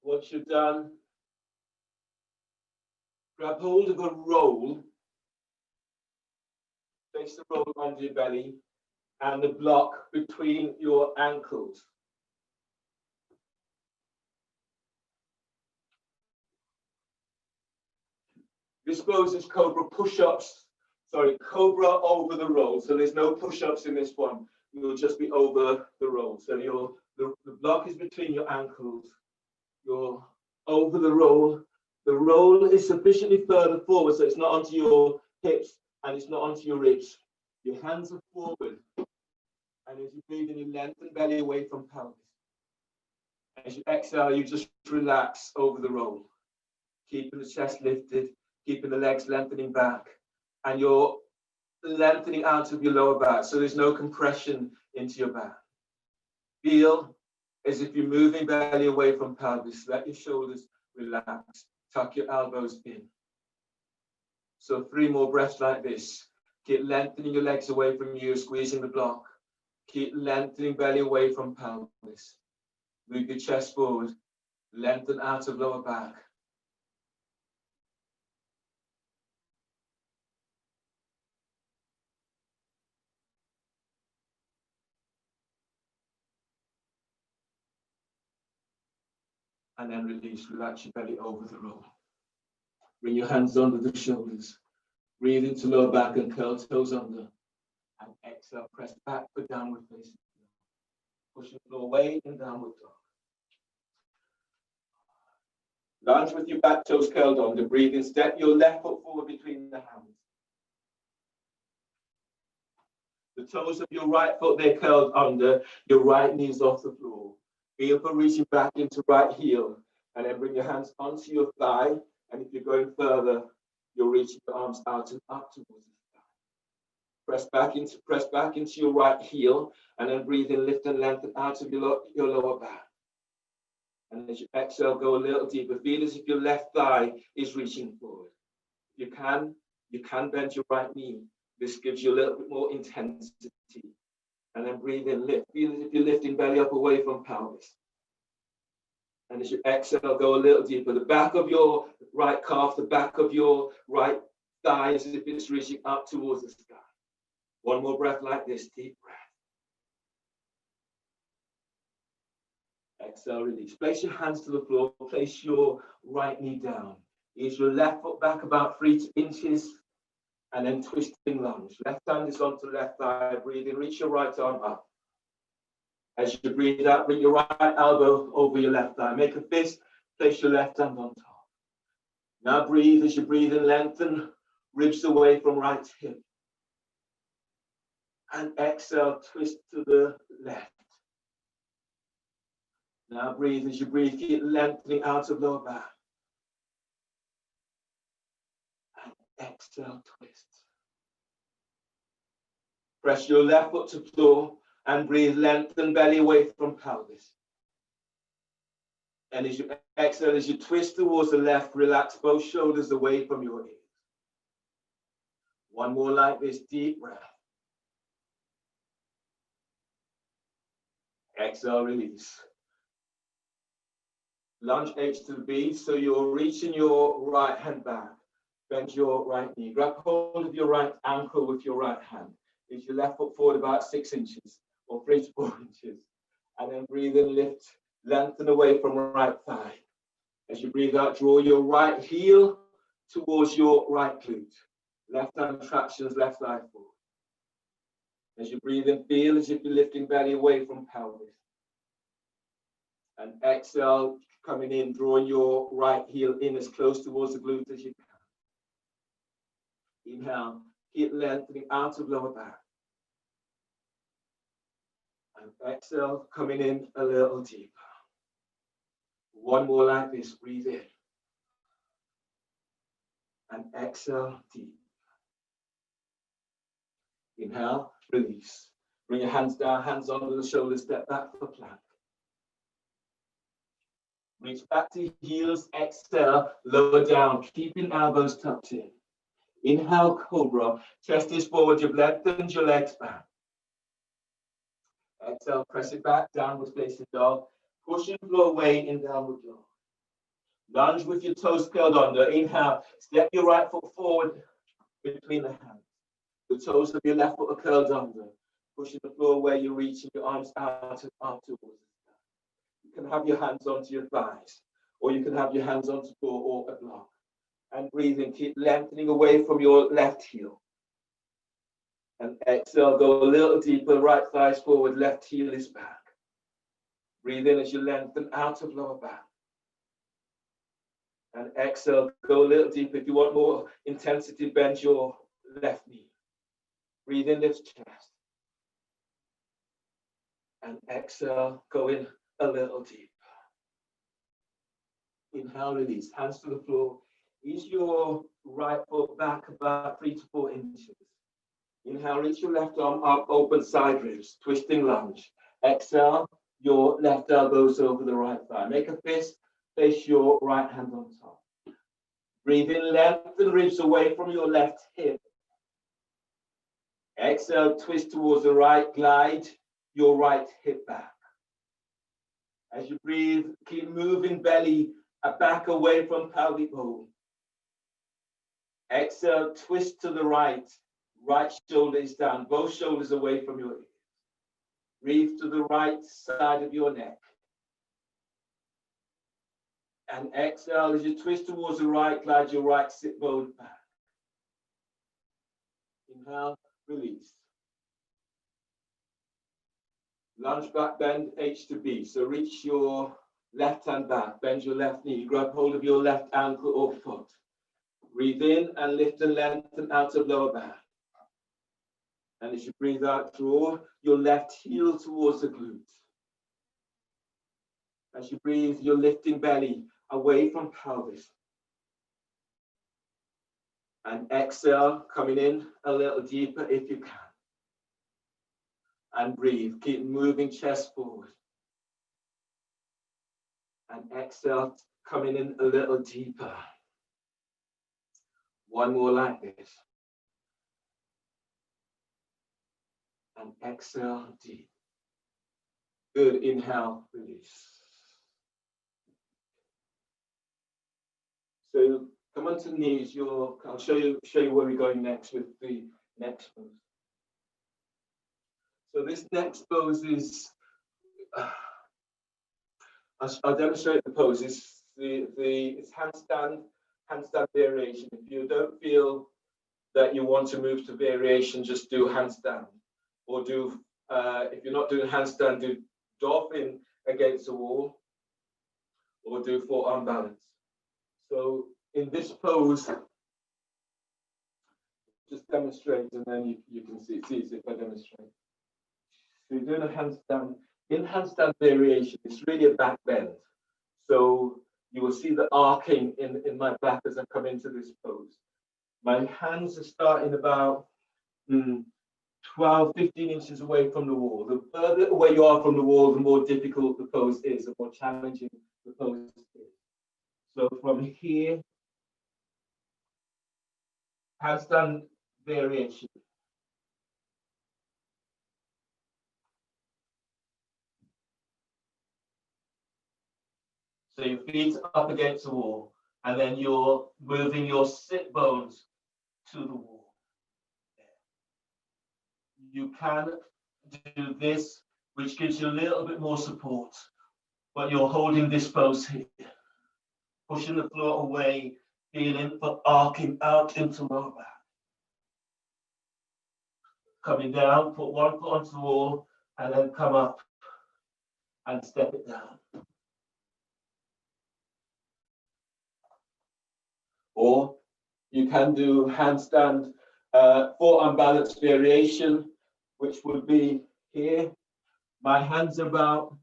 A: Once you're done, grab hold of a roll, place the roll onto your belly, and the block between your ankles. This pose is cobra push-ups, cobra over the roll. So there's no push-ups in this one. You'll just be over the roll. So the block is between your ankles. You're over the roll. The roll is sufficiently further forward so it's not onto your hips and it's not onto your ribs. Your hands are forward. And as you breathe in, you lengthen belly away from pelvis. As you exhale, you just relax over the roll, keeping the chest lifted, keeping the legs lengthening back, and you're lengthening out of your lower back, so there's no compression into your back. Feel as if you're moving belly away from pelvis. Let your shoulders relax. Tuck your elbows in. So 3 more breaths like this. Keep lengthening your legs away from you, squeezing the block. Keep lengthening belly away from pelvis. Move your chest forward. Lengthen out of lower back. And then release, relax your belly over the roll. Bring your hands under the shoulders. Breathe into lower back and curl toes under. And exhale, press back for downward facing. Push the floor away and downward dog. Lunge with your back toes curled under. Breathe in, step your left foot forward between the hands. The toes of your right foot, they're curled under. Your right knee's off the floor. Feel for reaching back into right heel. And then bring your hands onto your thigh. And if you're going further, you're reaching your arms out and up towards the thigh. Press back into your right heel. And then breathe in, lift and lengthen out of your lower back. And as you exhale, go a little deeper. Feel as if your left thigh is reaching forward. If you can bend your right knee. This gives you a little bit more intensity. And then breathe in, lift. Feel as if you're lifting belly up away from pelvis. And as you exhale, go a little deeper. The back of your right calf, the back of your right thigh, as if it's reaching up towards the sky. One more breath like this, deep breath. Exhale, release. Place your hands to the floor. Place your right knee down. Ease your left foot back about 3 inches. And then twisting lunge. Left hand is onto left thigh. Breathe in, reach your right arm up. As you breathe out, bring your right elbow over your left thigh. Make a fist, place your left hand on top. Now breathe. As you breathe in, lengthen ribs away from right hip. And exhale, twist to the left. Now breathe. As you breathe, keep lengthening out of lower back. And exhale, twist. Press your left foot to floor and breathe, lengthen belly away from pelvis. And as you exhale, as you twist towards the left, relax both shoulders away from your ears. One more like this, deep breath. Exhale, release. Lunge H to the B, so you're reaching your right hand back. Bend your right knee. Grab hold of your right ankle with your right hand. Is your left foot forward about 6 inches or 3 to 4 inches. And then breathe in, lift, lengthen away from right thigh. As you breathe out, draw your right heel towards your right glute. Left hand tractions, left thigh forward. As you breathe in, feel as if you're lifting belly away from pelvis. And exhale, coming in, drawing your right heel in as close towards the glute as you can. Inhale. Keep lengthening out of lower back. And exhale, coming in a little deeper. One more like this, breathe in. And exhale, deep. Inhale, release. Bring your hands down, hands under the shoulders, step back for plank. Reach back to heels, exhale, lower down, keeping elbows tucked in. Inhale, cobra. Chest is forward. You've lengthened your legs back. Exhale, press it back. Downward facing dog. Push your floor away in downward dog. Lunge with your toes curled under. Inhale. Step your right foot forward between the hands. The toes of your left foot are curled under. Pushing the floor away. You're reaching your arms out and up towards the sky. You can have your hands onto your thighs, or you can have your hands onto the floor or a block. And breathe in, keep lengthening away from your left heel. And exhale, go a little deeper, right thighs forward, left heel is back. Breathe in as you lengthen out of lower back. And exhale, go a little deeper. If you want more intensity, bend your left knee. Breathe in, lift chest. And exhale, go in a little deeper. Inhale, release, hands to the floor. Ease your right foot back about 3 to 4 inches. Inhale, reach your left arm up, open side ribs, twisting lunge. Exhale, your left elbows over the right thigh. Make a fist, place your right hand on top. Breathe in, lengthen ribs away from your left hip. Exhale, twist towards the right, glide your right hip back. As you breathe, keep moving belly back away from pelvic bone. Exhale, twist to the right. Right shoulder is down, both shoulders away from your ears. Breathe to the right side of your neck. And exhale as you twist towards the right, glide your right sit bone back. Inhale, release. Lunge back, bend H to B. So reach your left hand back, bend your left knee, grab hold of your left ankle or foot. Breathe in and lift and lengthen out of lower back. And as you breathe out, draw your left heel towards the glute. As you breathe, you're lifting belly away from pelvis. And exhale, coming in a little deeper if you can. And breathe, keep moving chest forward. And exhale, coming in a little deeper. One more like this. And exhale deep. Good, inhale, release. So come onto the knees. I'll show you where we're going next with the next pose. So this next pose is, I'll demonstrate the pose. It's it's handstand variation. If you don't feel that you want to move to variation, just do handstand. Or do, if you're not doing handstand, do dolphin against the wall. Or do forearm balance. So in this pose, just demonstrate and then you can see. It's easy if I demonstrate. So you're doing a handstand. In handstand variation, it's really a back bend. So you will see the arcing in my back as I come into this pose. My hands are starting about 12, 15 inches away from the wall. The further away you are from the wall, the more difficult the pose is, the more challenging the pose is. So from here, handstand variation. So your feet up against the wall, and then you're moving your sit bones to the wall. You can do this, which gives you a little bit more support, but you're holding this pose here, pushing the floor away, feeling for arcing out into lower back. Coming down, put one foot onto the wall, and then come up and step it down. Or you can do handstand forearm balance variation, which would be here. My hands are about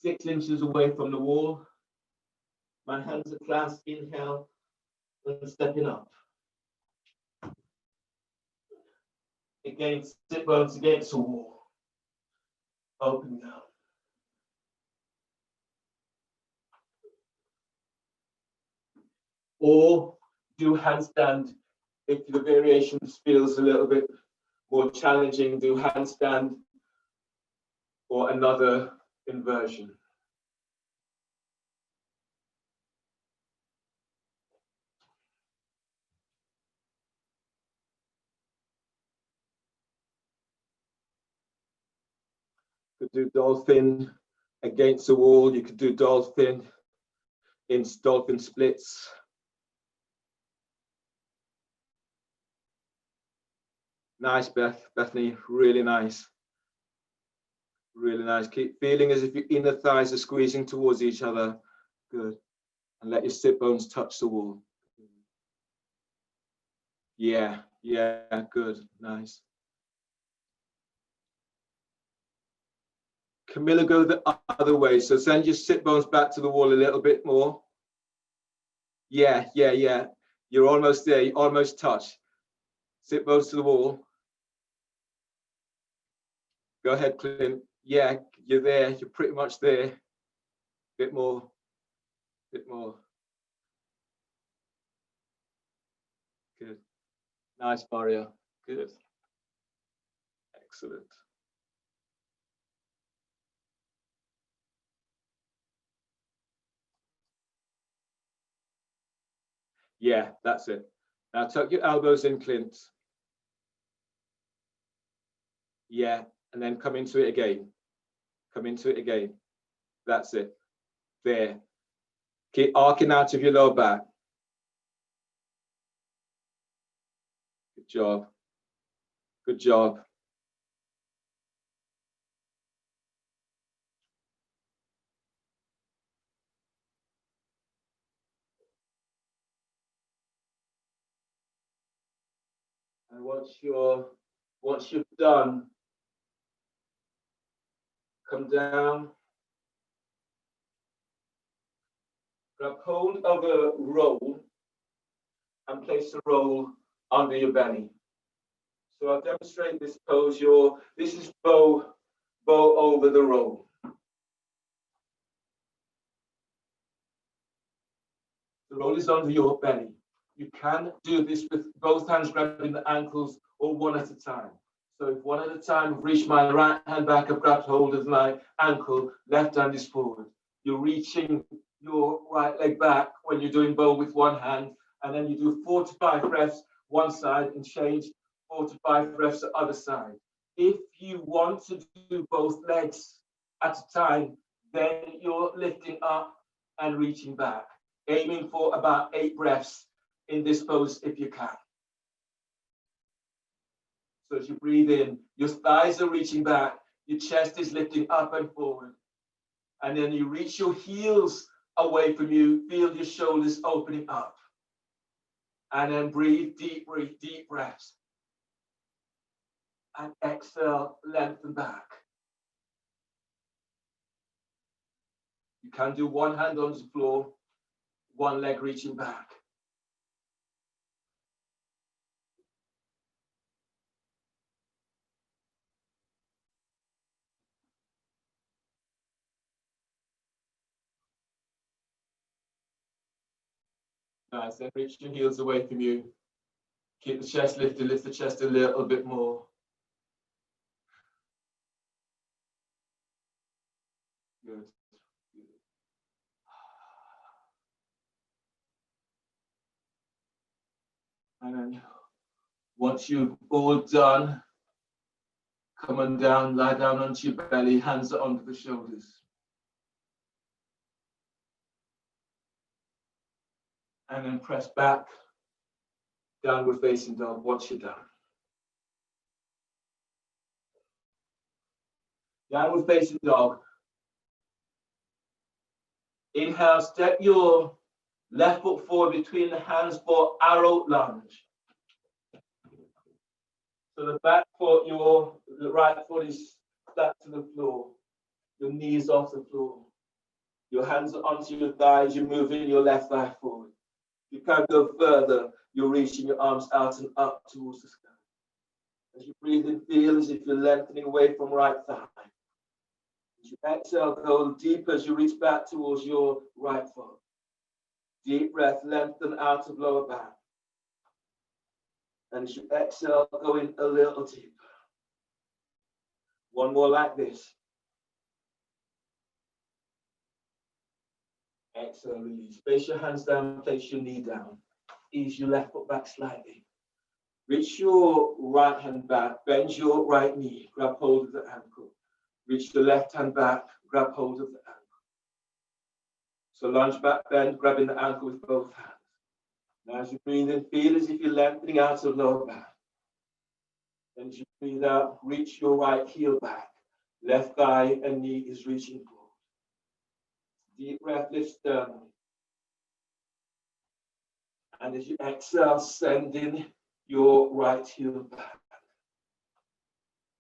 A: 6 inches away from the wall. My hands are clasped, inhale, and stepping up. Again, sit bones against the wall. Open down. Or do handstand if the variation feels a little bit more challenging. Do handstand or another inversion. You could do dolphin against the wall. You could do dolphin in dolphin splits. Nice, Bethany, really nice. Really nice. Keep feeling as if your inner thighs are squeezing towards each other. Good. And let your sit bones touch the wall. Yeah, good, nice. Camilla, go the other way. So send your sit bones back to the wall a little bit more. Yeah. You're almost there, you almost touch. Sit bones to the wall. Go ahead, Clint. Yeah, you're there. You're pretty much there. Bit more. Good. Nice, Mario. Good. Excellent. Yeah, that's it. Now tuck your elbows in, Clint. Yeah, and then come into it again. Come into it again. That's it. There. Keep arcing out of your lower back. Good job. Good job. And once you've done, come down, grab hold of a roll and place the roll under your belly. So I'll demonstrate this pose. This is bow over the roll. The roll is under your belly. You can do this with both hands grabbing the ankles or one at a time. So if one at a time, I've reached my right hand back, I've grabbed hold of my ankle, left hand is forward. You're reaching your right leg back when you're doing bow with one hand, and then you do 4 to 5 reps one side and change 4 to 5 reps the other side. If you want to do both legs at a time, then you're lifting up and reaching back, aiming for about 8 breaths in this pose if you can. So as you breathe in, your thighs are reaching back, your chest is lifting up and forward. And then you reach your heels away from you, feel your shoulders opening up. And then breathe, deep breaths. And exhale, lengthen back. You can do one hand on the floor, one leg reaching back. Nice, then reach your heels away from you. Keep the chest lifted, lift the chest a little bit more. Good. And then once you've all done, come on down, lie down onto your belly, hands are under the shoulders. And then press back, downward facing dog once you're done. Downward facing dog. Inhale, step your left foot forward between the hands for arrow lunge. So the back foot, the right foot is flat to the floor. Your knees off the floor. Your hands are onto your thighs. You're moving your left thigh forward. You can go further. You're reaching your arms out and up towards the sky. As you breathe in, feel as if you're lengthening away from right thigh. As you exhale, go deeper as you reach back towards your right foot. Deep breath, lengthen out of lower back. And as you exhale, go in a little deeper. One more like this. Exhale, release. Place your hands down, place your knee down. Ease your left foot back slightly. Reach your right hand back, bend your right knee, grab hold of the ankle. Reach the left hand back, grab hold of the ankle. So lunge back, bend, grabbing the ankle with both hands. Now as you breathe in, feel as if you're lengthening out of lower back. Then as you breathe out, reach your right heel back. Left thigh and knee is reaching forward. Deep breath, lift sternum. And as you exhale, send in your right heel back.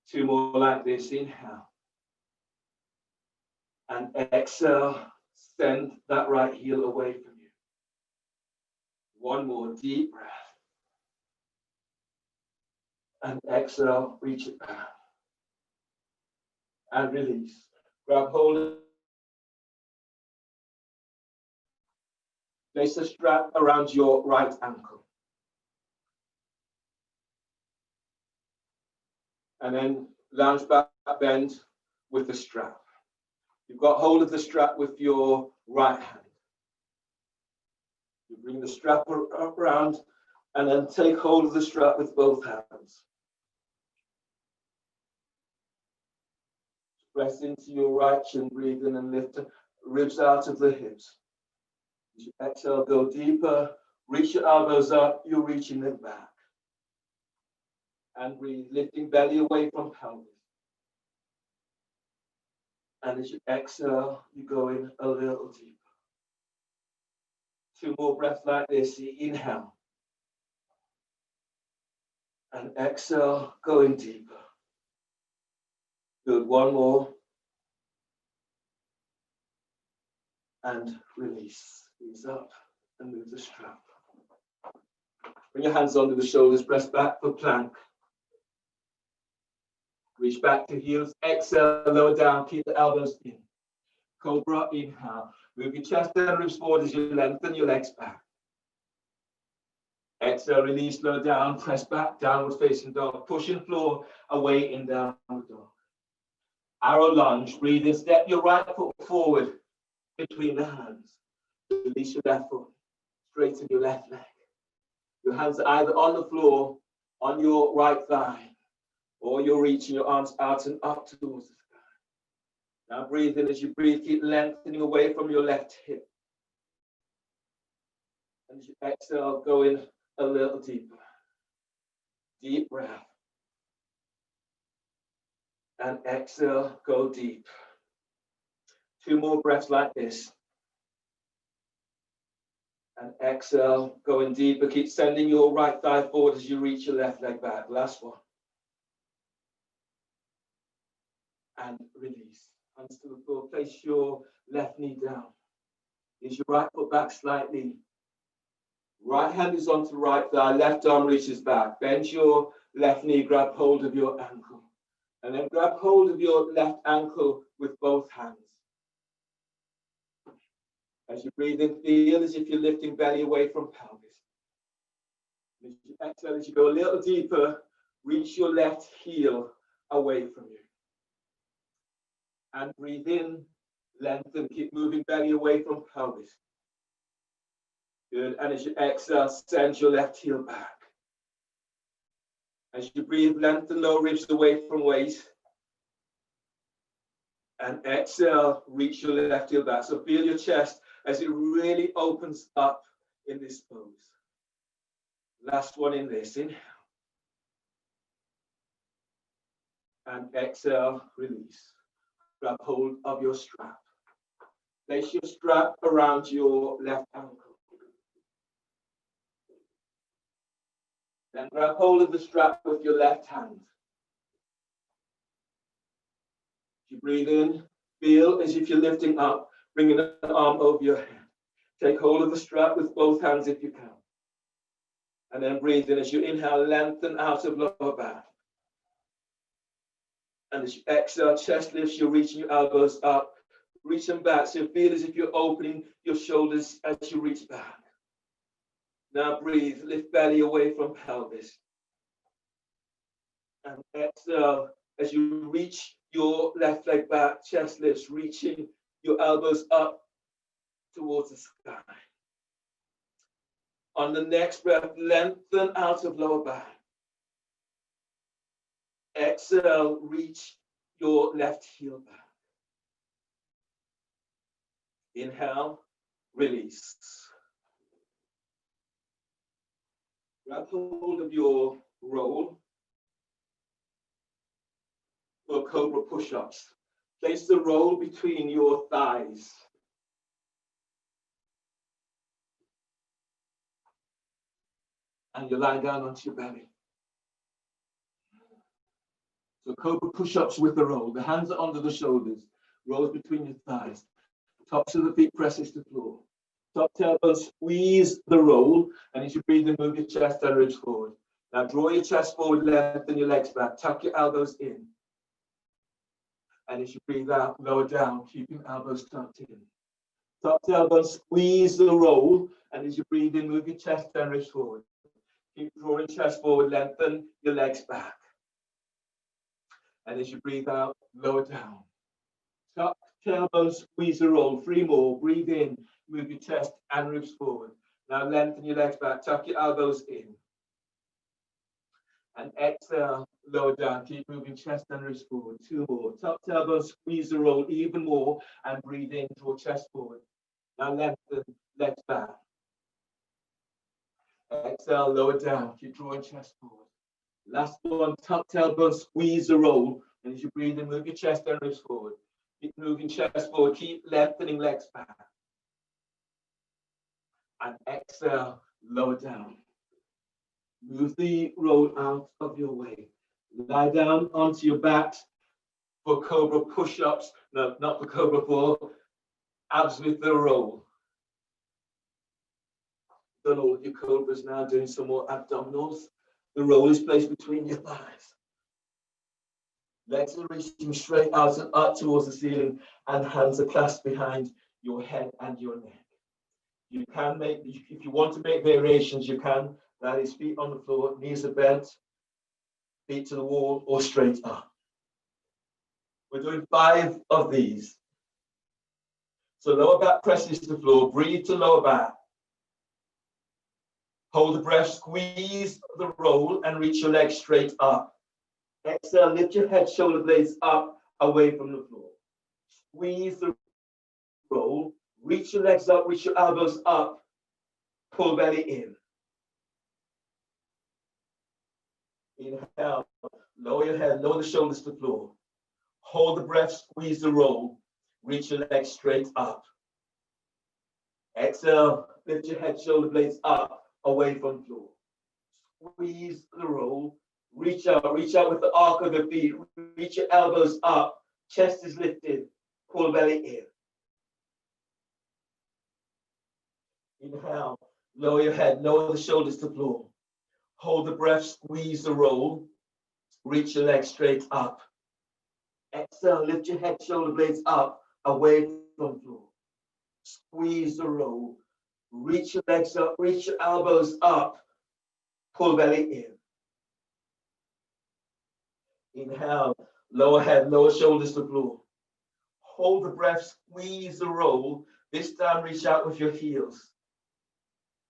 A: 2 more like this. Inhale. And exhale, send that right heel away from you. 1 more deep breath. And exhale, reach it back. And release. Grab hold of. Place a strap around your right ankle. And then lounge back, bend with the strap. You've got hold of the strap with your right hand. You bring the strap around and then take hold of the strap with both hands. Press into your right chin, breathe in and lift ribs out of the hips.
B: Exhale, go deeper. Reach your elbows up, you're reaching them back. And breathe, lifting belly away from pelvis. And as you exhale, you go in a little deeper. 2 more breaths like this. Inhale. And exhale, going deeper. Good, 1 more. And release. Ease up and move the strap. Bring your hands onto the shoulders, press back for plank. Reach back to heels, exhale, lower down, keep the elbows in. Cobra, inhale. Move your chest and ribs forward as you lengthen your legs back. Exhale, release, lower down, press back, downward facing dog. Pushing floor away in downward dog. Arrow lunge, breathe in, step your right foot forward between the hands. Release your left foot, straighten your left leg. Your hands are either on the floor, on your right thigh, or you're reaching your arms out and up towards the sky. Now breathe in. As you breathe, keep lengthening away from your left hip. And as you exhale, go in a little deeper. Deep breath. And exhale, go deep. 2 more breaths like this. And exhale, going deeper. Keep sending your right thigh forward as you reach your left leg back. Last one. And release. Hands to the floor. Place your left knee down. Is your right foot back slightly. Right hand is onto right thigh. Left arm reaches back. Bend your left knee. Grab hold of your ankle. And then grab hold of your left ankle with both hands. As you breathe in, feel as if you're lifting belly away from pelvis. As you exhale, as you go a little deeper, reach your left heel away from you. And breathe in, lengthen, keep moving belly away from pelvis. Good, and as you exhale, send your left heel back. As you breathe, lengthen lower ribs away from waist. And exhale, reach your left heel back. So feel your chest as it really opens up in this pose. Last one in this. Inhale. And exhale, release. Grab hold of your strap. Place your strap around your left ankle. Then grab hold of the strap with your left hand. As you breathe in, feel as if you're lifting up, bringing an arm over your head. Take hold of the strap with both hands if you can. And then breathe in. As you inhale, lengthen out of lower back. And as you exhale, chest lifts, you're reaching your elbows up. Reach them back. So feel as if you're opening your shoulders as you reach back. Now breathe. Lift belly away from pelvis. And exhale as you reach your left leg back, chest lifts, reaching your elbows up towards the sky. On the next breath, lengthen out of lower back. Exhale, reach your left heel back. Inhale, release. Grab hold of your roll for cobra push-ups. Place the roll between your thighs. And you lie down onto your belly. So cobra push-ups with the roll. The hands are under the shoulders. Rolls between your thighs. Tops of the feet presses to floor. Top tailbone, squeeze the roll. And as you breathe in, move your chest and ribs forward. Now draw your chest forward, lengthen your legs back. Tuck your elbows in. And as you breathe out, lower down, keeping elbows tucked in. Top tailbone, squeeze the roll. And as you breathe in, move your chest and ribs forward. Keep drawing chest forward, lengthen your legs back. And as you breathe out, lower down. Tuck, tailbone, squeeze the roll. 3 more. Breathe in, move your chest and ribs forward. Now lengthen your legs back, tuck your elbows in. And exhale, lower down. Keep moving chest and ribs forward. 2 more. Tuck, tailbone, squeeze the roll even more. And breathe in, draw chest forward. Now lengthen legs back. Exhale, lower down. Keep drawing chest forward. Last one, tuck tailbone, squeeze the roll. And as you breathe in, move your chest and ribs forward. Keep moving chest forward. Keep lengthening legs back. And exhale, lower down. Move the roll out of your way. Lie down onto your back for cobra push-ups. No, not for cobra, for abs with the roll. Done all of your cobras now, doing some more abdominals. The roll is placed between your thighs. Legs are reaching straight out and up towards the ceiling, and hands are clasped behind your head and your neck. You can make, if you want to make variations, you can. That is feet on the floor, knees are bent, feet to the wall or straight up. We're doing 5 of these. So lower back presses to the floor, breathe to lower back. Hold the breath, squeeze the roll and reach your legs straight up. Exhale, lift your head, shoulder blades up, away from the floor. Squeeze the roll, reach your legs up, reach your elbows up, pull belly in. Inhale, lower your head, lower the shoulders to the floor. Hold the breath, squeeze the roll, reach your legs straight up. Exhale, lift your head, shoulder blades up, away from the floor. Squeeze the roll, reach out with the arc of the feet, reach your elbows up, chest is lifted, pull belly in. Inhale, lower your head, lower the shoulders to the floor. Hold the breath, squeeze the roll, reach your legs straight up. Exhale, lift your head, shoulder blades up, away from the floor. Squeeze the roll, reach your legs up, reach your elbows up, pull belly in. Inhale, lower head, lower shoulders to the floor. Hold the breath, squeeze the roll. This time, reach out with your heels.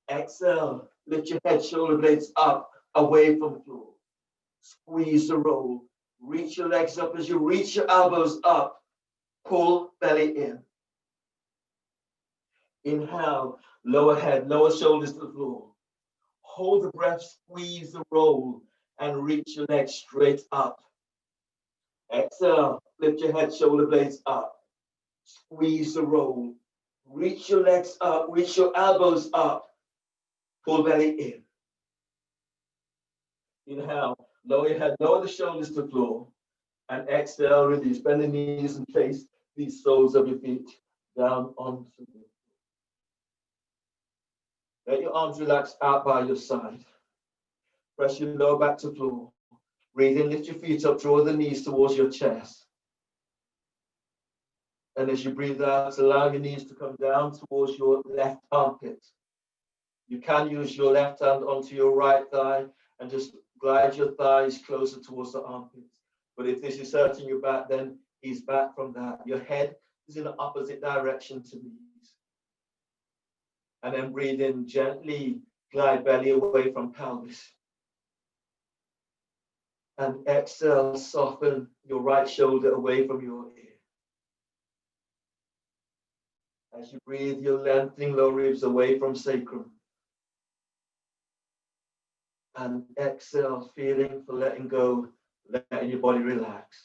B: Exhale, lift your head, shoulder blades up, away from the floor. Squeeze the roll. Reach your legs up as you reach your elbows up. Pull belly in. Inhale, lower head, lower shoulders to the floor. Hold the breath, squeeze the roll, and reach your legs straight up. Exhale, lift your head, shoulder blades up. Squeeze the roll. Reach your legs up, reach your elbows up. Pull belly in. Inhale, lower your head, lower the shoulders to the floor. And exhale, release. Bend the knees and place these soles of your feet down onto the floor. Let your arms relax out by your side. Press your lower back to the floor. Breathe in, lift your feet up, draw the knees towards your chest. And as you breathe out, allow your knees to come down towards your left armpit. You can use your left hand onto your right thigh and just glide your thighs closer towards the armpit. But if this is hurting your back, then ease back from that. Your head is in the opposite direction to these. And then breathe in, gently glide belly away from pelvis. And exhale, soften your right shoulder away from your ear. As you breathe, you're lengthening lower ribs away from sacrum. And exhale, feeling for letting go, letting your body relax.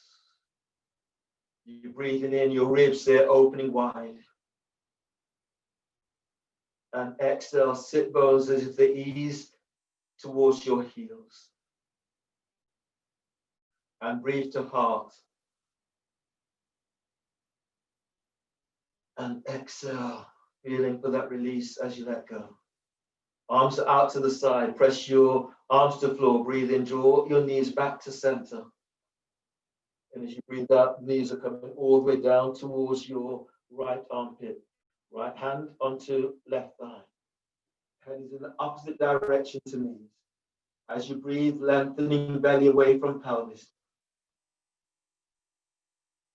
B: You're breathing in, your ribs, they're opening wide. And exhale, sit bones as if they ease towards your heels. And breathe to heart. And exhale, feeling for that release as you let go. Arms are out to the side. Press your arms to the floor. Breathe in. Draw your knees back to center. And as you breathe out, knees are coming all the way down towards your right armpit. Right hand onto left thigh. Head is in the opposite direction to knees. As you breathe, lengthening belly away from pelvis.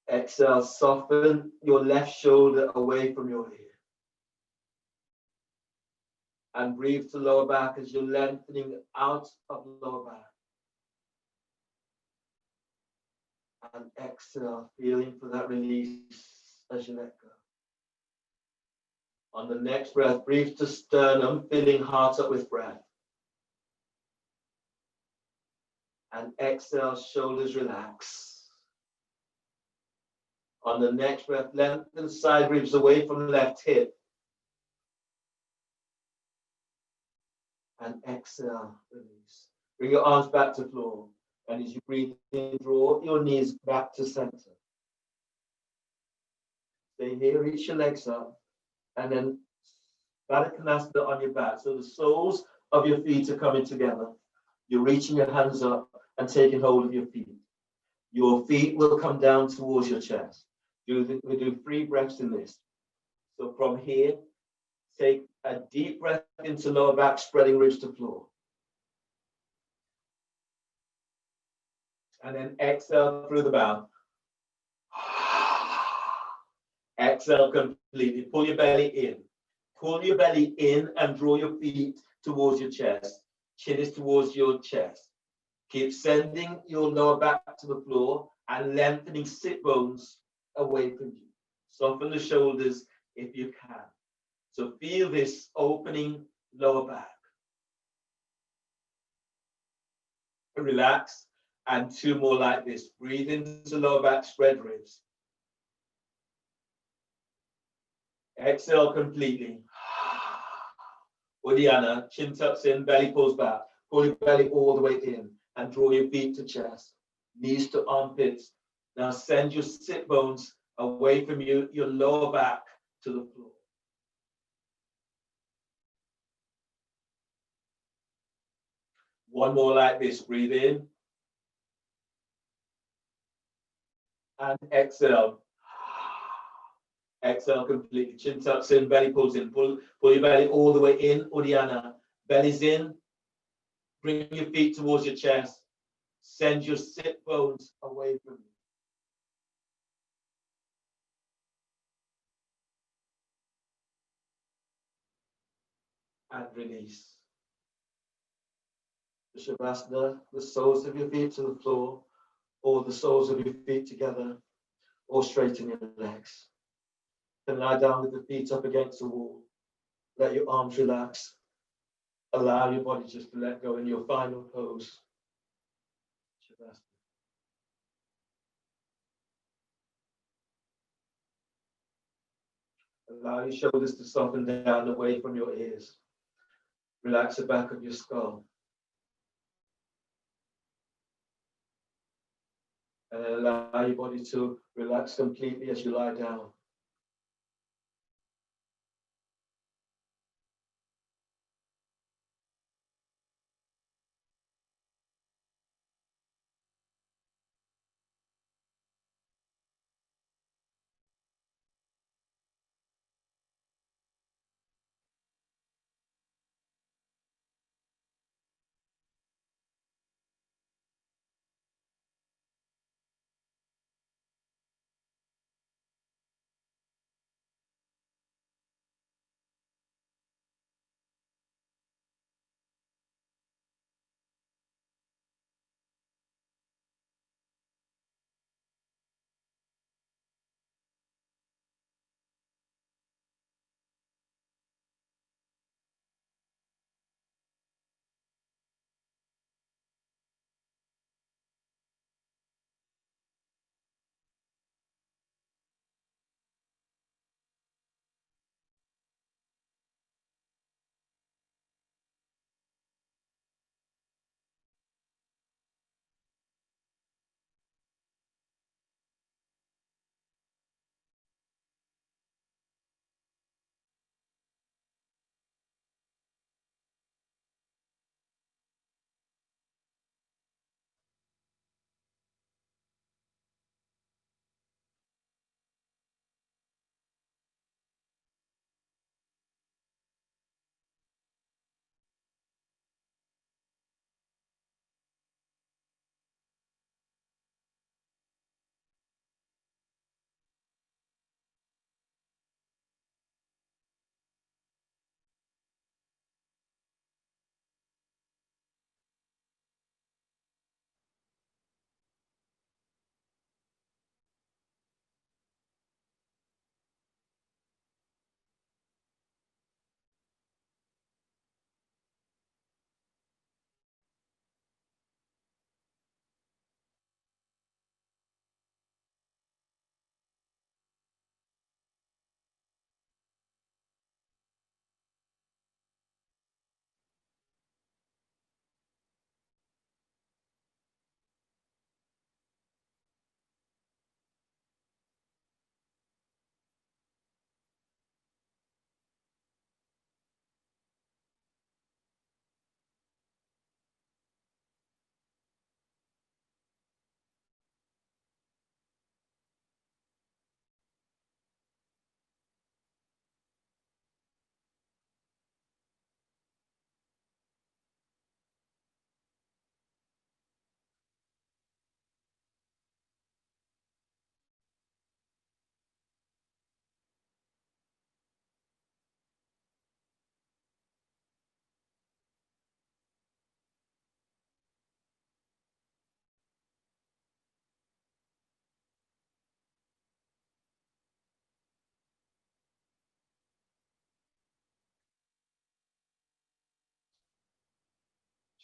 B: Exhale, soften your left shoulder away from your ear. And breathe to lower back as you're lengthening out of lower back. And exhale, feeling for that release as you let go. On the next breath, breathe to sternum, filling heart up with breath. And exhale, shoulders relax. On the next breath, lengthen side ribs away from left hip. And exhale, release. Bring your arms back to floor. And as you breathe in, draw your knees back to center. Stay here, reach your legs up. And then Baddha Konasana on your back. So the soles of your feet are coming together. You're reaching your hands up and taking hold of your feet. Your feet will come down towards your chest. We do 3 breaths in this. So from here, take a deep breath into lower back, spreading ribs to floor. And then exhale through the mouth. Exhale completely. Pull your belly in. Pull your belly in and draw your feet towards your chest. Chin is towards your chest. Keep sending your lower back to the floor and lengthening sit bones away from you. Soften the shoulders if you can. So feel this opening lower back. Relax, and 2 more like this. Breathe into lower back, spread ribs. Exhale completely. Uddiyana, chin tucks in, belly pulls back. Pull your belly all the way in and draw your feet to chest, knees to armpits. Now send your sit bones away from you, your lower back to the floor. One more like this. Breathe in. And exhale. Exhale completely. Chin tucks in, belly pulls in. Pull your belly all the way in. Uddiyana. Belly's in. Bring your feet towards your chest. Send your sit bones away from you. And release. The Shavasana, the soles of your feet to the floor, or the soles of your feet together, or straighten your legs. Then lie down with the feet up against the wall. Let your arms relax. Allow your body just to let go in your final pose. Shavasana. Allow your shoulders to soften down away from your ears. Relax the back of your skull. And allow your body to relax completely as you lie down.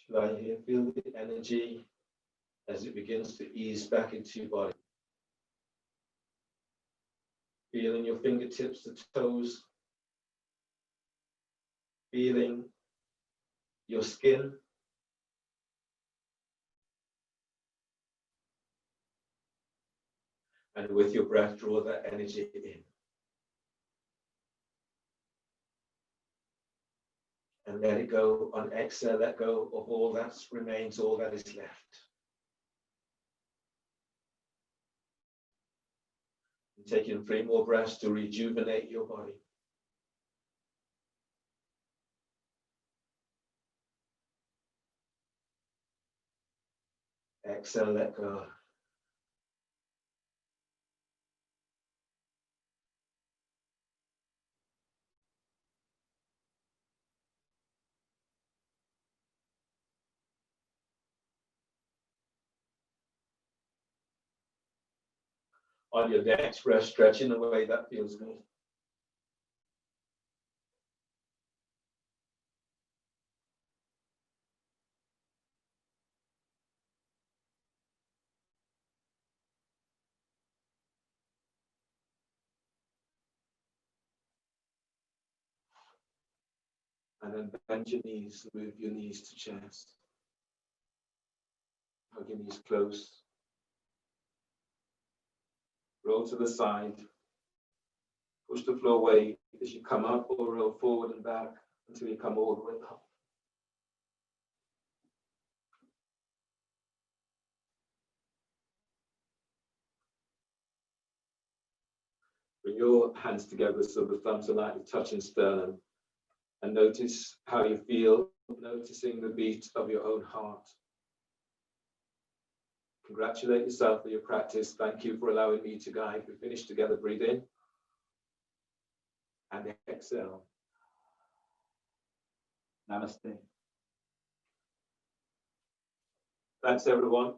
A: Right here, feel the energy as it begins to ease back into your body. Feeling your fingertips, the toes, feeling your skin. And with your breath, draw that energy in. And let it go. On exhale, let go of all that remains, all that is left. And taking 3 more breaths to rejuvenate your body. Exhale, let go. On your next breath, stretch in a way that feels good. And then bend your knees, move your knees to chest. Hug your knees close. Roll to the side. Push the floor away as you come up, or roll forward and back until you come all the way up. Bring your hands together so the thumbs are lightly touching sternum. And notice how you feel, noticing the beat of your own heart. Congratulate yourself for your practice. Thank you for allowing me to guide. We finish together. Breathe in and exhale. Namaste. Thanks, everyone.